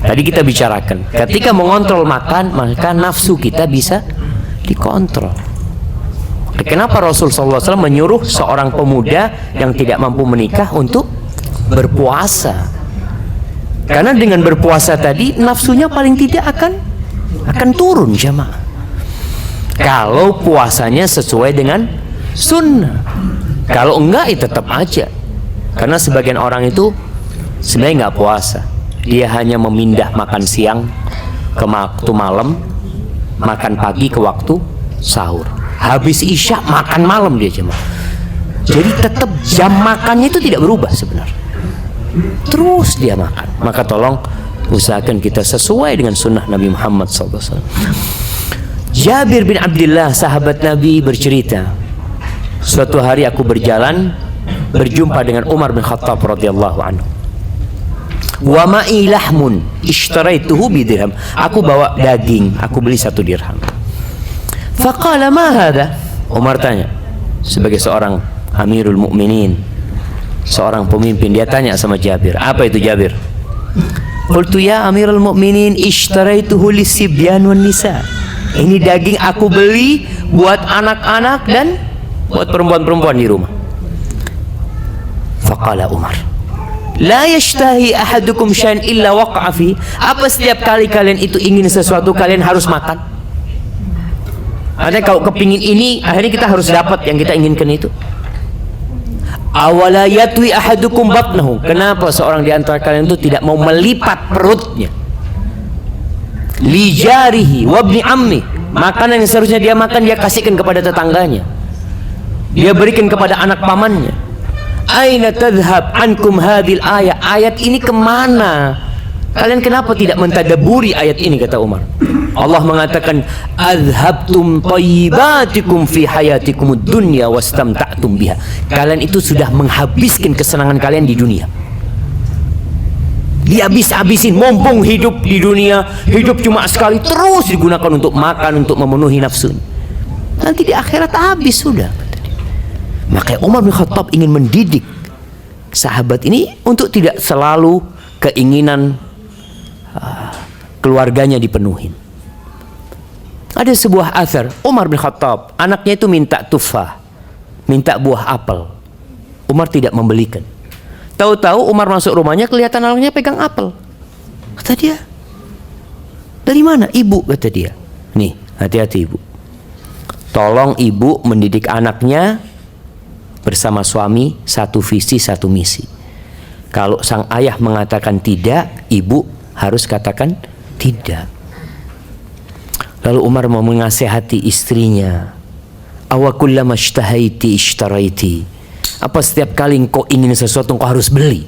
Tadi kita bicarakan, ketika mengontrol makan, maka nafsu kita bisa dikontrol. Kenapa Rasul SAW menyuruh seorang pemuda yang tidak mampu menikah untuk berpuasa? Karena dengan berpuasa tadi nafsunya paling tidak akan turun jamaah. Kalau puasanya sesuai dengan sunnah. Kalau enggak ya tetap aja. Karena sebagian orang itu sebenarnya nggak puasa. Dia hanya memindah makan siang ke waktu malam, makan pagi ke waktu sahur. Habis isya makan malam dia jemaah. Jadi tetap jam makannya itu tidak berubah sebenarnya. Terus dia makan. Maka tolong usahakan kita sesuai dengan sunnah Nabi Muhammad SAW. Jabir bin Abdullah sahabat Nabi bercerita, suatu hari aku berjalan berjumpa dengan Umar bin Khattab radhiyallahu anhu. Wa ma'i lahmun ishtaraituhu bidirham. Aku bawa daging, aku beli 1 dirham. Faqala ma hadha? Umar tanya, sebagai seorang Amirul Mukminin, seorang pemimpin, dia tanya sama Jabir, apa itu Jabir? Qultu ya Amirul Mukminin ishtaraituhu lisibyan wan nisa. Ini daging aku beli buat anak-anak dan buat perempuan-perempuan di rumah. Faqala Umar, la yashtahi ahadukum syai'an illa waqa'a fi. Apa setiap kali kalian itu ingin sesuatu kalian harus makan? Artinya kalau kepingin ini, akhirnya kita harus dapat yang kita inginkan itu. Awala yatwi ahadukum batnahu. Kenapa seorang di antara kalian itu tidak mau melipat perutnya? Li jarihi wa ibni ammi. Makanan yang seharusnya dia makan dia kasihkan kepada tetangganya. Dia berikan kepada anak pamannya. Aina tadhhab ankum hadhil ayat? Ayat ini kemana? Kalian kenapa tidak mentadaburi ayat ini, kata Umar. Allah mengatakan azhabtum thayyibatikum fi hayatikumud dunya wastamta'tum biha. Kalian itu sudah menghabiskan kesenangan kalian di dunia. Dihabis-habisin, mumpung hidup di dunia, hidup cuma sekali, terus digunakan untuk makan, untuk memenuhi nafsu. Nanti di akhirat habis sudah. Makanya Umar bin Khattab ingin mendidik sahabat ini untuk tidak selalu keinginan keluarganya dipenuhi. Ada sebuah athar, Umar bin Khattab, anaknya itu minta tufah, minta buah apel. Umar tidak membelikan. Tahu-tahu Umar masuk rumahnya, kelihatan anaknya pegang apel. Kata dia, dari mana? Ibu, kata dia. Nih, hati-hati ibu. Tolong ibu mendidik anaknya bersama suami, satu visi, satu misi. Kalau sang ayah mengatakan tidak, ibu harus katakan tidak. Lalu Umar mau menasihati istrinya. Awakullama ishtahaiti ishtaraiti. Apa setiap kali engkau ingin sesuatu engkau harus beli?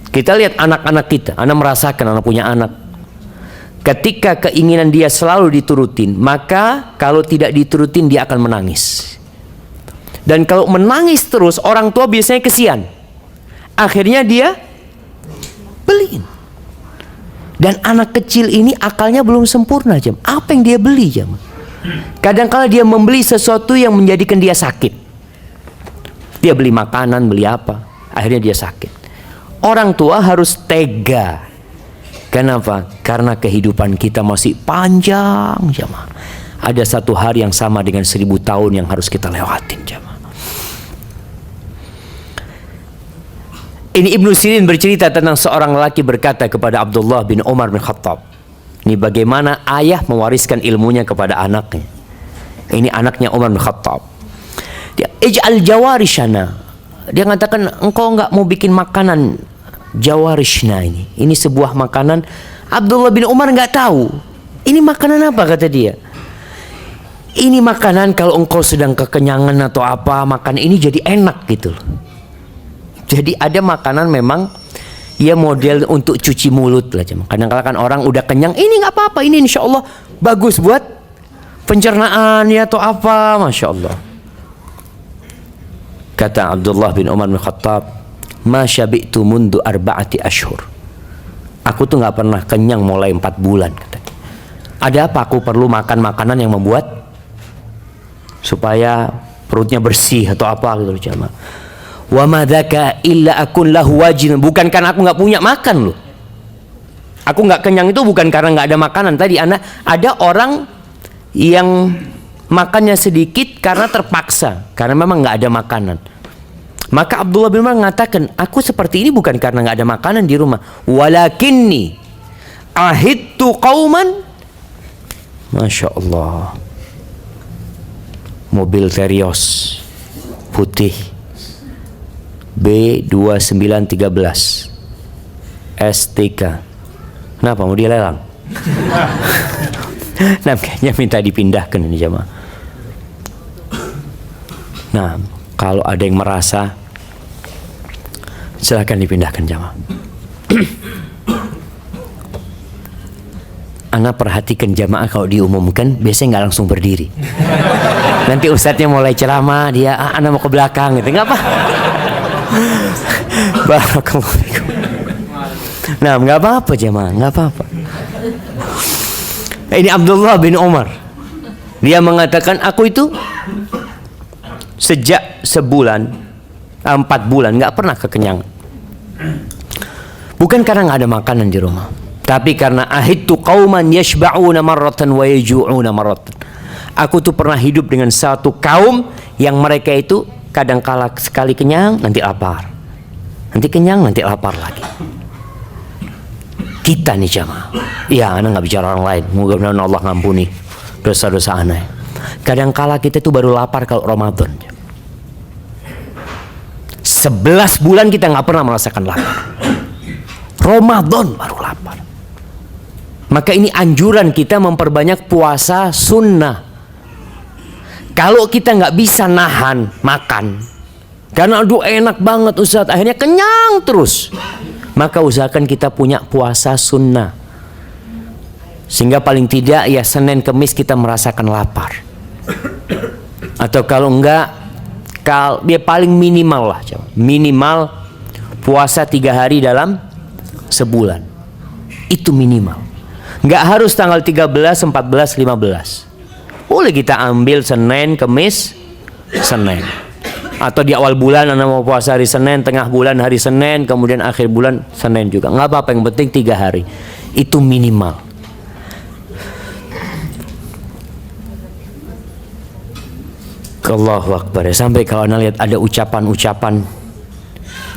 Kita lihat anak-anak kita, anak merasakan, anak punya anak. Ketika keinginan dia selalu diturutin, maka kalau tidak diturutin dia akan menangis. Dan kalau menangis terus, orang tua biasanya kesian. Akhirnya dia beliin. Dan anak kecil ini akalnya belum sempurna jam. Apa yang dia beli jam? Kadang-kala dia membeli sesuatu yang menjadikan dia sakit. Dia beli makanan, beli apa, akhirnya dia sakit. Orang tua harus tega. Kenapa? Karena kehidupan kita masih panjang jamaah. Ada satu hari yang sama dengan 1000 tahun yang harus kita lewatin jamaah. Ini Ibnu Sirin bercerita tentang seorang lelaki berkata kepada Abdullah bin Umar bin Khattab. Ini bagaimana ayah mewariskan ilmunya kepada anaknya. Ini anaknya Umar bin Khattab. Dia ij'al jawarishana. Dia mengatakan engkau enggak mau bikin makanan jawarishna ini. Ini sebuah makanan. Abdullah bin Umar enggak tahu. Ini makanan apa kata dia. Ini makanan kalau engkau sedang kekenyangan atau apa, makan ini jadi enak gitu loh. Jadi ada makanan memang ya model untuk cuci mulut lah. Kadang-kadang kan orang udah kenyang, ini nggak apa-apa, ini insya Allah bagus buat pencernaan ya atau apa, masya Allah. Kata Abdullah bin Umar bin Khattab, ma syabi'tu mundu arba'ati ashur. Aku tuh nggak pernah kenyang mulai 4 bulan. Kata. Ada apa? Aku perlu makan makanan yang membuat supaya perutnya bersih atau apa gitu jamaah. Wa madzaka illa akun lahu wajin. Bukan karena aku nggak punya makan loh. Aku nggak kenyang itu bukan karena nggak ada makanan. Tadi ada orang yang makannya sedikit karena terpaksa, karena memang nggak ada makanan. Maka Abdullah bin Umar mengatakan, aku seperti ini bukan karena nggak ada makanan di rumah, walakinni ahidtu qauman, masya Allah, mobil Terios putih B2913 STK. Kenapa mau dilelang? Nah, kayaknya minta dipindahkan ini jemaah. Nah, kalau ada yang merasa, silakan dipindahkan jemaah. Ana perhatikan jamaah kalau diumumkan biasanya nggak langsung berdiri. Nanti ustadznya mulai ceramah, dia ana mau ke belakang gitu, nggak apa? Barakallahu fikum. Nah, nggak apa-apa jamaah, nggak apa-apa. Ini Abdullah bin Umar, dia mengatakan, aku itu sejak 4 bulan nggak pernah kekenyangan. Bukan karena nggak ada makanan di rumah, tapi karena ahidtu qauman yashba'una marratan wa yaju'una marratan. Aku tuh pernah hidup dengan satu kaum yang mereka itu kadang kala sekali kenyang nanti lapar, nanti kenyang nanti lapar lagi. Kita nih jamaah, ya ana nggak bicara orang lain, mudah-mudahan Allah ngampuni dosa-dosa ana. Kadang kala kita tuh baru lapar kalau Ramadan. 11 bulan kita nggak pernah merasakan lapar. Ramadan baru lapar. Maka ini anjuran kita memperbanyak puasa sunnah. Kalau kita nggak bisa nahan makan, karena aduh enak banget Ustaz, akhirnya kenyang terus, maka usahakan kita punya puasa sunnah, sehingga paling tidak ya Senin Kemis kita merasakan lapar. Atau kalau enggak, dia paling minimal lah, minimal puasa 3 hari dalam sebulan, itu minimal. Nggak harus tanggal 13, 14, 15. Boleh kita ambil Senin, Kemis, Senin. Atau di awal bulan Anda mau puasa hari Senin, tengah bulan hari Senin, kemudian akhir bulan Senin juga. Nggak apa-apa, yang penting 3 hari. Itu minimal. Allahu Akbar. Sampai kalau Anda lihat ada ucapan-ucapan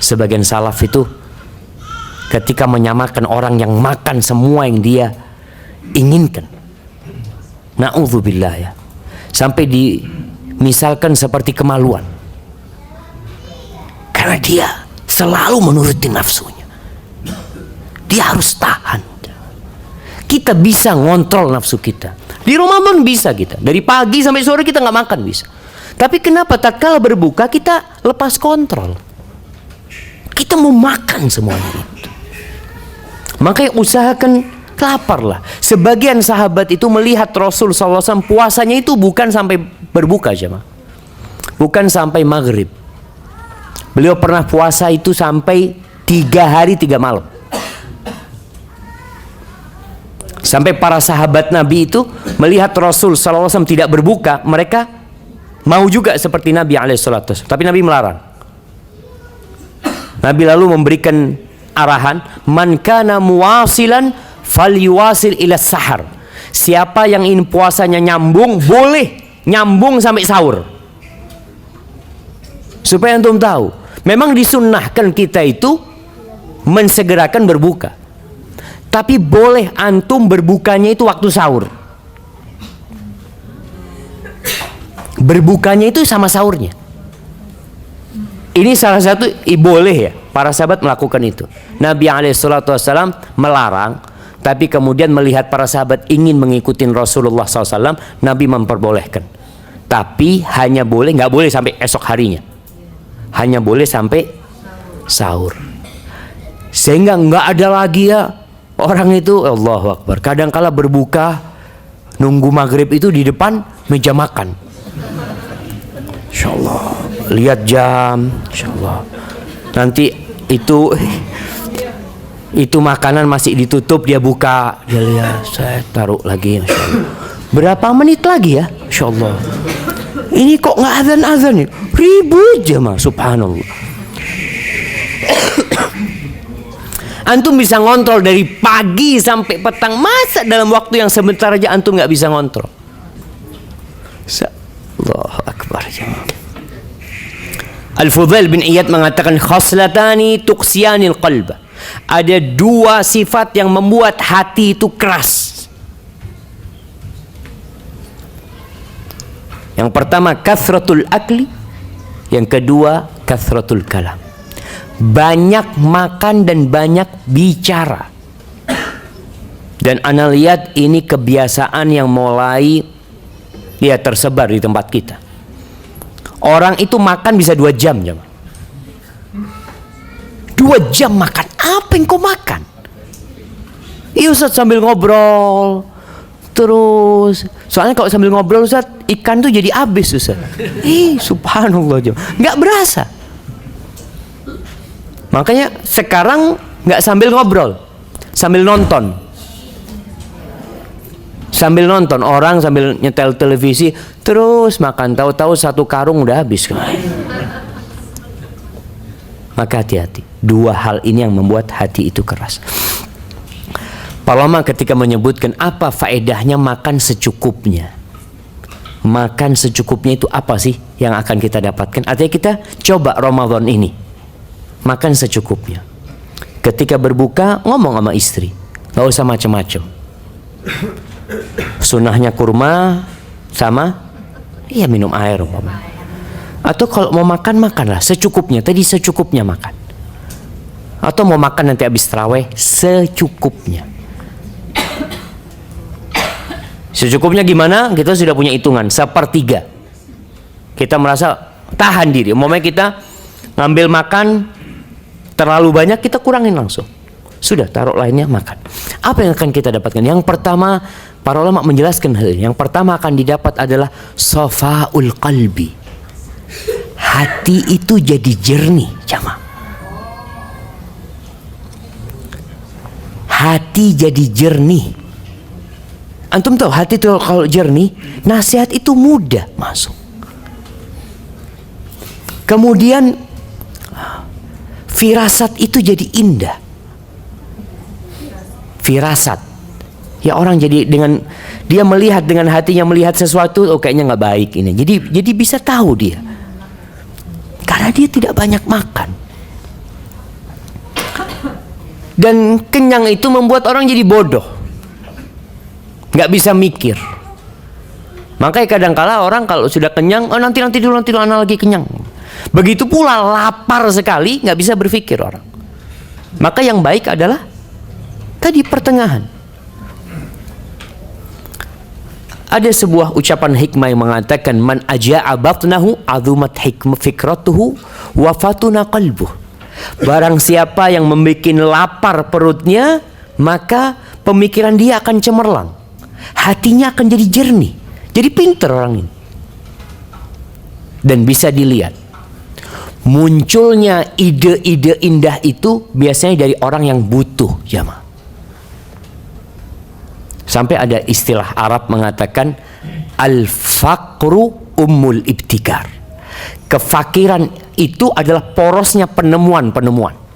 sebagian salaf itu ketika menyamakan orang yang makan semua yang dia inginkan. Na'udzubillah ya. Sampai misalkan seperti kemaluan. Karena dia selalu menuruti nafsunya. Dia harus tahan. Kita bisa ngontrol nafsu kita. Di Ramadan bisa kita. Dari pagi sampai sore kita nggak makan bisa. Tapi kenapa tatkala berbuka kita lepas kontrol? Kita mau makan semuanya itu. Makanya usahakan laparlah. Sebagian sahabat itu melihat Rasul SAW puasanya itu bukan sampai berbuka jemaah, bukan sampai maghrib. Beliau pernah puasa itu sampai 3 hari 3 malam. Sampai para sahabat Nabi itu melihat Rasul SAW tidak berbuka, mereka mau juga seperti Nabi alaihissalatu, tapi Nabi melarang. Nabi lalu memberikan arahan, man kana muwasilan falyuwasil ila sahar. Siapa yang ingin puasanya nyambung, boleh nyambung sampai sahur. Supaya antum tahu, memang disunnahkan kita itu mensegerakan berbuka. Tapi boleh antum berbukanya itu waktu sahur. Berbukanya itu sama sahurnya. Ini salah satu boleh ya, para sahabat melakukan itu. Nabi SAW melarang, tapi kemudian melihat para sahabat ingin mengikuti Rasulullah SAW, Nabi memperbolehkan. Tapi hanya boleh, nggak boleh sampai esok harinya. Hanya boleh sampai sahur. Sehingga nggak ada lagi ya orang itu, Allahu Akbar, kadangkala berbuka nunggu maghrib itu di depan meja makan. Insya Allah lihat jam, Insya Allah nanti itu makanan masih ditutup, dia buka, dia lihat, saya taruh lagi, Insya Allah. Berapa menit lagi ya, Insya Allah. Ini kok nggak azan nih, ribut jemaah, subhanallah. Antum bisa ngontrol dari pagi sampai petang, masa dalam waktu yang sebentar aja antum nggak bisa ngontrol? Allahu Akbar. Al-Fudail bin Iyad mengatakan khaslatani tuqsiyanil qalb. Ada dua sifat yang membuat hati itu keras. Yang pertama kathratul akli, yang kedua kathratul kalam. Banyak makan dan banyak bicara. Dan ana lihat ini kebiasaan yang mulai tersebar di tempat kita. Orang itu makan bisa 2 jam. 2 jam makan. Apa yang kau makan? Iya Ustaz, sambil ngobrol. Terus soalnya kalau sambil ngobrol Ustaz, ikan tuh jadi habis Ustaz. Subhanallah, nggak berasa. Makanya sekarang nggak sambil ngobrol, sambil nonton. Sambil nonton, orang sambil nyetel televisi terus makan, tahu-tahu 1 karung udah habis kan. Maka hati-hati. 2 hal ini yang membuat hati itu keras. Para ulama ketika menyebutkan apa faedahnya makan secukupnya. Makan secukupnya itu apa sih yang akan kita dapatkan? Artinya kita coba Ramadan ini makan secukupnya. Ketika berbuka ngomong sama istri, nggak usah macam-macam. Sunnahnya kurma sama minum air umpamanya. Atau kalau mau makan, makanlah secukupnya. Tadi secukupnya makan. Atau mau makan nanti habis tarawih, secukupnya. Secukupnya gimana? Kita sudah punya hitungan 1/3. Kita merasa tahan diri. Umpamanya kita ngambil makan terlalu banyak, kita kurangin langsung. Sudah, taruh lainnya makan. Apa yang akan kita dapatkan? Yang pertama, para ulama menjelaskan hal ini. Yang pertama akan didapat adalah safaul qalbi. Hati itu jadi jernih, jamaah. Hati jadi jernih. Antum tahu hati itu kalau jernih, nasihat itu mudah masuk. Kemudian firasat itu jadi indah. Firasat. Ya orang jadi dengan dia melihat dengan hatinya melihat sesuatu, kayaknya nggak baik ini. Jadi bisa tahu dia. Karena dia tidak banyak makan. Dan kenyang itu membuat orang jadi bodoh. Nggak bisa mikir. Makanya kadangkala orang kalau sudah kenyang, nanti dulu anak lagi kenyang. Begitu pula lapar sekali, nggak bisa berpikir orang. Maka yang baik adalah tadi pertengahan. Ada sebuah ucapan hikmah yang mengatakan man aja'a batnahu azumat hikmah fikratuhu wa fatuna qalbuh. Barang siapa yang membuat lapar perutnya, maka pemikiran dia akan cemerlang. Hatinya akan jadi jernih. Jadi pintar orang ini. Dan bisa dilihat munculnya ide-ide indah itu biasanya dari orang yang butuh, jamaah. Sampai ada istilah Arab mengatakan al-faqru ummul ibtikar. Kefakiran itu adalah porosnya penemuan-penemuan.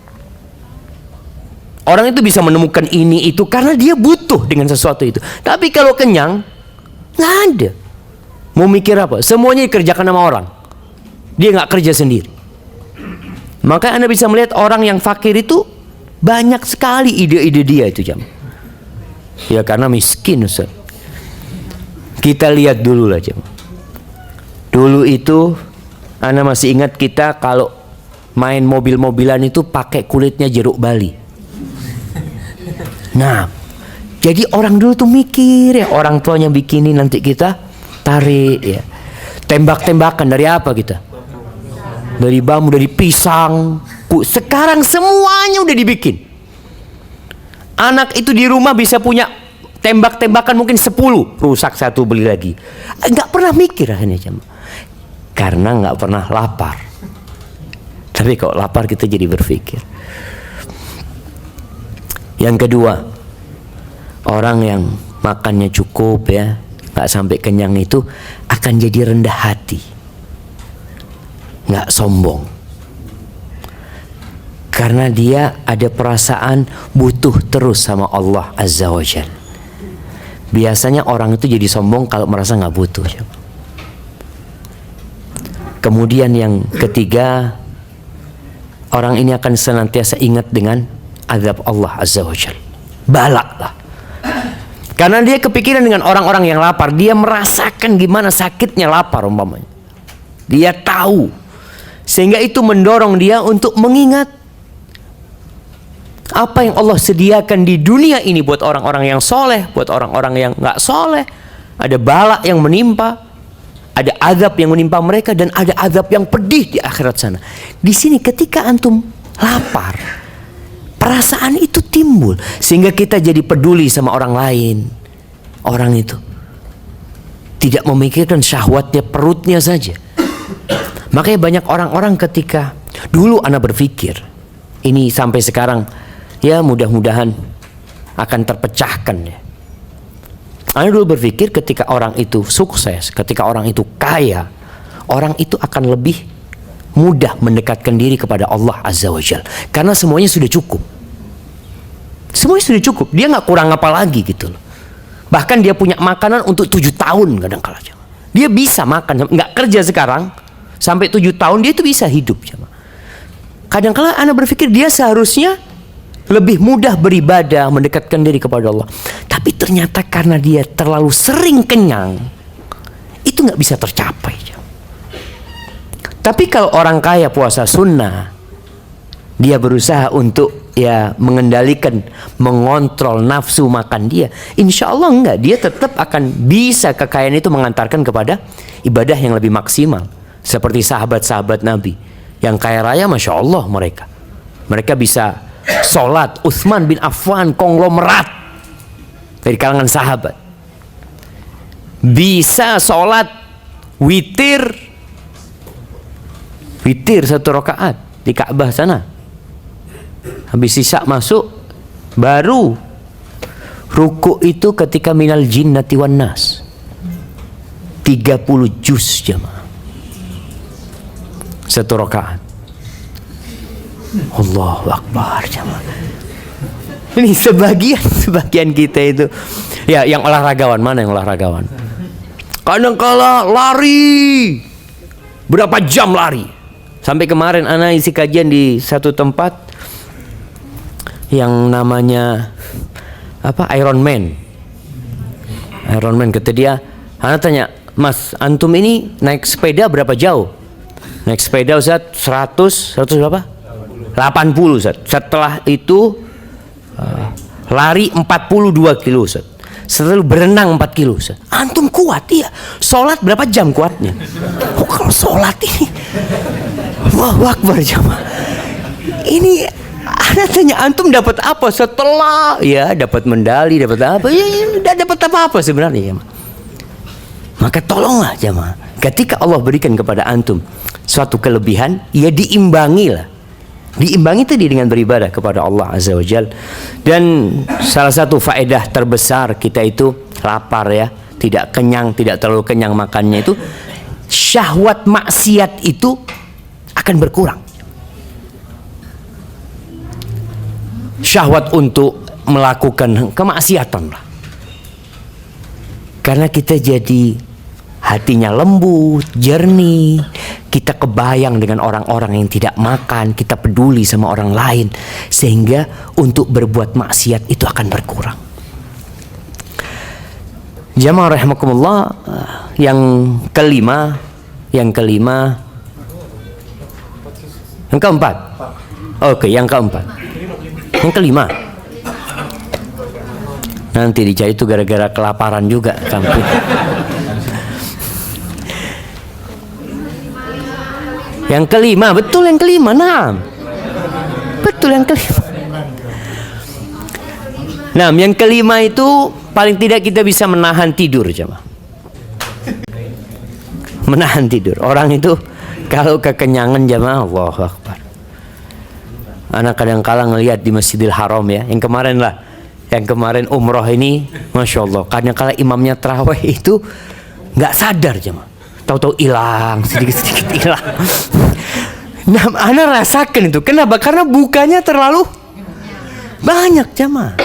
Orang itu bisa menemukan ini itu karena dia butuh dengan sesuatu itu. Tapi kalau kenyang, nggak ada. Mau mikir apa? Semuanya dikerjakan sama orang. Dia nggak kerja sendiri. Maka Anda bisa melihat orang yang fakir itu banyak sekali ide-ide dia itu, jam. Ya karena miskin, Ustaz. Kita lihat dulu lah, jam. Dulu itu Anda masih ingat kita kalau main mobil-mobilan itu pakai kulitnya jeruk Bali. Nah, jadi orang dulu tuh mikir ya, orang tuanya bikinin nanti kita tarik ya. Tembak-tembakan dari apa kita? Dari bambu, dari pisang. Sekarang semuanya udah dibikin. Anak itu di rumah bisa punya tembak-tembakan mungkin 10, rusak 1 beli lagi. Nggak pernah mikir akhirnya, jam. Karena nggak pernah lapar. Tapi kalau lapar kita jadi berpikir. Yang kedua, orang yang makannya cukup ya, nggak sampai kenyang itu akan jadi rendah hati, nggak sombong, karena dia ada perasaan butuh terus sama Allah Azza wa Jalla. Biasanya orang itu jadi sombong kalau merasa nggak butuh. Kemudian yang ketiga, orang ini akan senantiasa ingat dengan azab Allah Azza wa Jalla. Balak lah. Karena dia kepikiran dengan orang-orang yang lapar. Dia merasakan gimana sakitnya lapar umpamanya. Dia tahu. Sehingga itu mendorong dia untuk mengingat apa yang Allah sediakan di dunia ini buat orang-orang yang soleh, buat orang-orang yang nggak soleh. Ada balak yang menimpa, ada azab yang menimpa mereka, dan ada azab yang pedih di akhirat sana. Di sini ketika antum lapar, perasaan itu timbul sehingga kita jadi peduli sama orang lain. Orang itu tidak memikirkan syahwatnya perutnya saja. Makanya banyak orang-orang ketika dulu ana berpikir, ini sampai sekarang ya mudah-mudahan akan terpecahkan ya. Ana dulu berpikir ketika orang itu sukses, ketika orang itu kaya, orang itu akan lebih mudah mendekatkan diri kepada Allah Azza wa Jalla. Karena semuanya sudah cukup. Semuanya sudah cukup. Dia nggak kurang apa lagi gitu loh. Bahkan dia punya makanan untuk 7 tahun kadang-kala. Dia bisa makan, nggak kerja sekarang, sampai 7 tahun dia itu bisa hidup. Kadang-kala ana berpikir dia seharusnya lebih mudah beribadah, mendekatkan diri kepada Allah. Tapi ternyata karena dia terlalu sering kenyang, itu nggak bisa tercapai. Tapi kalau orang kaya puasa sunnah, dia berusaha untuk ya mengendalikan, mengontrol nafsu makan dia. Insya Allah enggak, dia tetap akan bisa kekayaan itu mengantarkan kepada ibadah yang lebih maksimal. Seperti sahabat-sahabat Nabi yang kaya raya, Masya Allah mereka. Mereka bisa sholat. Utsman bin Affan konglomerat dari kalangan sahabat. Bisa sholat witir 1 rakaat di Ka'bah sana. Habis isya masuk, baru ruku itu ketika minal jinnati wan nas 30 juz jamaah 1 rakaat. Allahu Akbar jamaah. Ini sebagian kita itu ya yang olahragawan. Mana yang olahragawan? Kadang-kala lari berapa jam lari. Sampai kemarin ana isi kajian di satu tempat yang namanya apa, Iron Man. Kata dia, ana tanya, Mas, antum ini naik sepeda berapa jauh? Naik sepeda Ustaz 100 berapa? 80 Ustaz. Setelah itu lari 42 kilo Ustaz. Setelah berenang 4 kilo Ustaz. Antum kuat ya? Sholat berapa jam kuatnya? Oh, kalau sholat ini Allahu Akbar jamaah. Ini ana tanya, antum dapat apa setelah ya dapat medali, dapat apa? Ya tidak dapat apa-apa sebenarnya ya. Maka tolonglah jamaah, ketika Allah berikan kepada antum suatu kelebihan, ya diimbangilah. Diimbangi tadi dengan beribadah kepada Allah Azza wa Jalla. Dan salah satu faedah terbesar kita itu lapar ya, tidak kenyang, tidak terlalu kenyang makannya itu, syahwat maksiat itu akan berkurang. Syahwat untuk melakukan kemaksiatan lah. Karena kita jadi hatinya lembut, jernih. Kita kebayang dengan orang-orang yang tidak makan, kita peduli sama orang lain, sehingga untuk berbuat maksiat itu akan berkurang. Jamaah rahimakumullah, yang kelima, yang keempat. Oke, yang keempat. Yang kelima. Nanti dicari itu gara-gara kelaparan juga sampai. Yang kelima, betul yang kelima, nah. Betul yang kelima. Nah, yang kelima itu paling tidak kita bisa menahan tidur, jemaah. Menahan tidur. Orang itu kalau kekenyangan jemaah, Allahu Akbar. Anak kadang-kala ngelihat di Masjidil Haram ya, yang kemarin umroh ini, Masya Allah, kadang-kala imamnya tarawih itu nggak sadar jemaah. Tahu-tahu hilang, sedikit-sedikit hilang. Nah, ana rasakan itu. Kenapa? Karena bukanya terlalu banyak jamaah.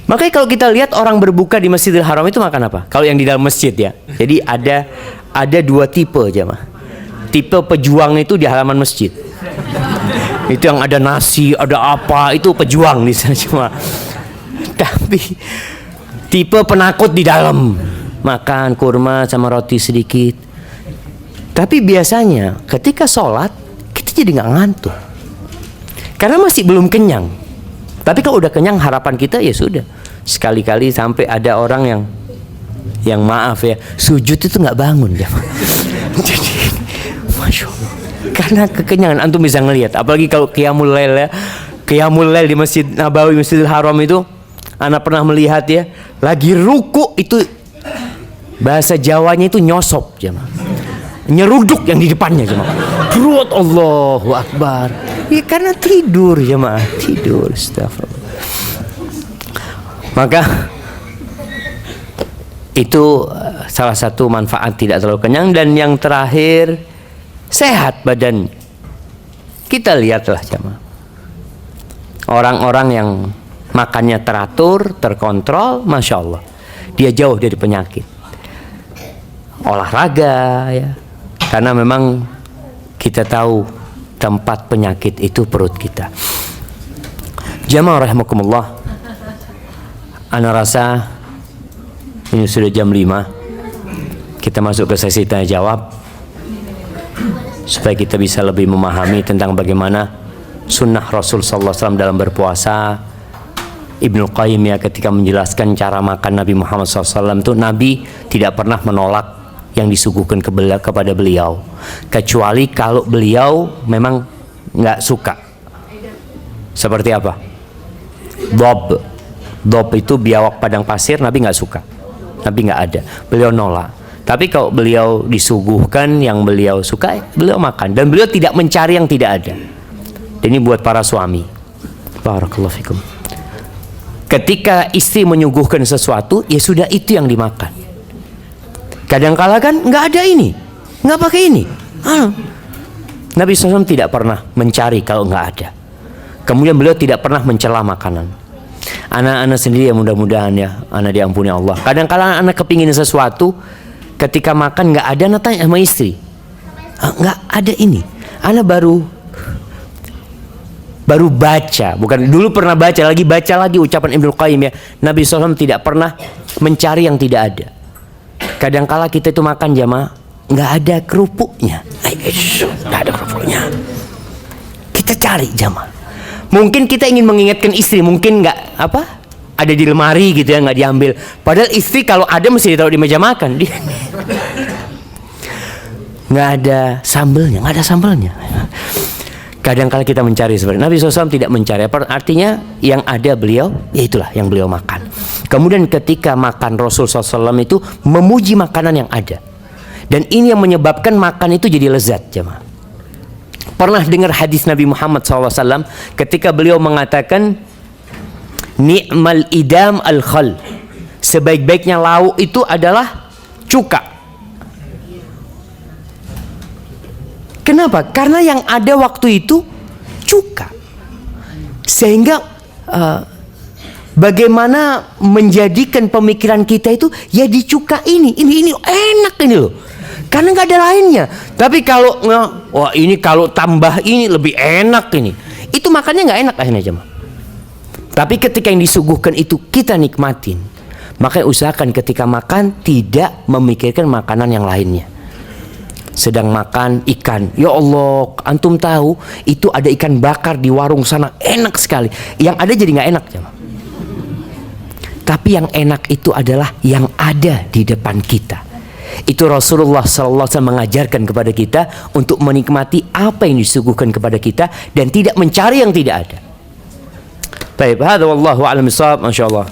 Makanya kalau kita lihat orang berbuka di Masjidil Haram itu makan apa? Kalau yang di dalam masjid ya. Jadi ada 2 tipe jamaah. tipe pejuang itu di halaman masjid. Itu yang ada nasi, ada apa, itu pejuang di sana cuma. Tapi tipe penakut di dalam, makan kurma sama roti sedikit. Tapi biasanya ketika sholat kita jadi nggak ngantuk karena masih belum kenyang. Tapi kalau udah kenyang, harapan kita ya sudah. Sekali-kali sampai ada orang yang maaf ya, sujud itu nggak bangun ya. Jadi Masya Allah, karena kekenyangan. Antum bisa ngelihat, apalagi kalau qiyamul lail ya, qiyamul lail di Masjid Nabawi, Masjidil Haram itu, anak pernah melihat ya, lagi ruku itu bahasa Jawanya itu nyosop jemaah, nyeruduk yang di depannya jemaah. Perut Allahu Akbar. Ya karena tidur jemaah, tidur. Astagfirullah. Maka itu salah satu manfaat tidak terlalu kenyang. Dan yang terakhir, sehat badan. Kita lihatlah jemaah, orang-orang yang makannya teratur, terkontrol, Masya Allah, dia jauh dari penyakit. Olahraga ya, karena memang kita tahu tempat penyakit itu perut kita. Jamaah rahimakumullah, ana rasa ini sudah jam 5. Kita masuk ke sesi tanya jawab supaya kita bisa lebih memahami tentang bagaimana sunnah Rasul sallallahu alaihi wasallam dalam berpuasa. Ibnu Qayyim ya ketika menjelaskan cara makan Nabi Muhammad SAW itu, Nabi tidak pernah menolak yang disuguhkan kepada beliau, kecuali kalau beliau memang nggak suka. Seperti apa? Dob itu biawak padang pasir, Nabi nggak suka, Nabi nggak ada, beliau nolak. Tapi kalau beliau disuguhkan yang beliau suka, beliau makan, dan beliau tidak mencari yang tidak ada. Dan ini buat para suami. Barakallahu fikum. Ketika istri menyuguhkan sesuatu, ya sudah itu yang dimakan. Kadang-kala kan nggak ada ini, nggak pakai ini. Nabi SAW tidak pernah mencari kalau nggak ada. Kemudian beliau tidak pernah mencela makanan. Anak-anak sendiri ya, mudah-mudahan ya, anak diampuni Allah. Kadang-kala anak kepingin sesuatu, ketika makan nggak ada, anak tanya sama istri, nggak ada ini. Anak baru baca, bukan dulu pernah baca lagi ucapan Ibnu Qayyim ya. Nabi SAW tidak pernah mencari yang tidak ada. Kadang-kala kita itu makan jamaah, nggak ada kerupuknya, nggak ada kerupuknya. Kita cari jamaah. Mungkin kita ingin mengingatkan istri, mungkin nggak ada di lemari gitu ya, nggak diambil. Padahal istri kalau ada mesti ditaruh di meja makan. Nggak ada sambelnya. Kadang-kala kita mencari seperti Nabi SAW tidak mencari. Artinya yang ada beliau, ya itulah yang beliau makan. Kemudian ketika makan, Rasul SAW itu memuji makanan yang ada. Dan ini yang menyebabkan makan itu jadi lezat jemaah. Pernah dengar hadis Nabi Muhammad SAW ketika beliau mengatakan, ni'mal idam al-khal, sebaik-baiknya lauk itu adalah cuka. Kenapa? Karena yang ada waktu itu cuka. Sehingga bagaimana menjadikan pemikiran kita itu ya di cuka ini enak ini loh. Karena nggak ada lainnya. Tapi kalau wah ini kalau tambah ini lebih enak ini, itu makannya nggak enak akhirnya jemaah. Tapi ketika yang disuguhkan itu kita nikmatin, maka usahakan ketika makan tidak memikirkan makanan yang lainnya. Sedang makan ikan, ya Allah, antum tahu itu ada ikan bakar di warung sana, enak sekali. Yang ada jadi nggak enak jemaah. Tapi yang enak itu adalah yang ada di depan kita. Itu Rasulullah SAW mengajarkan kepada kita untuk menikmati apa yang disuguhkan kepada kita dan tidak mencari yang tidak ada. Baik, hadza wallahu a'lam bishawab. Masyaallah.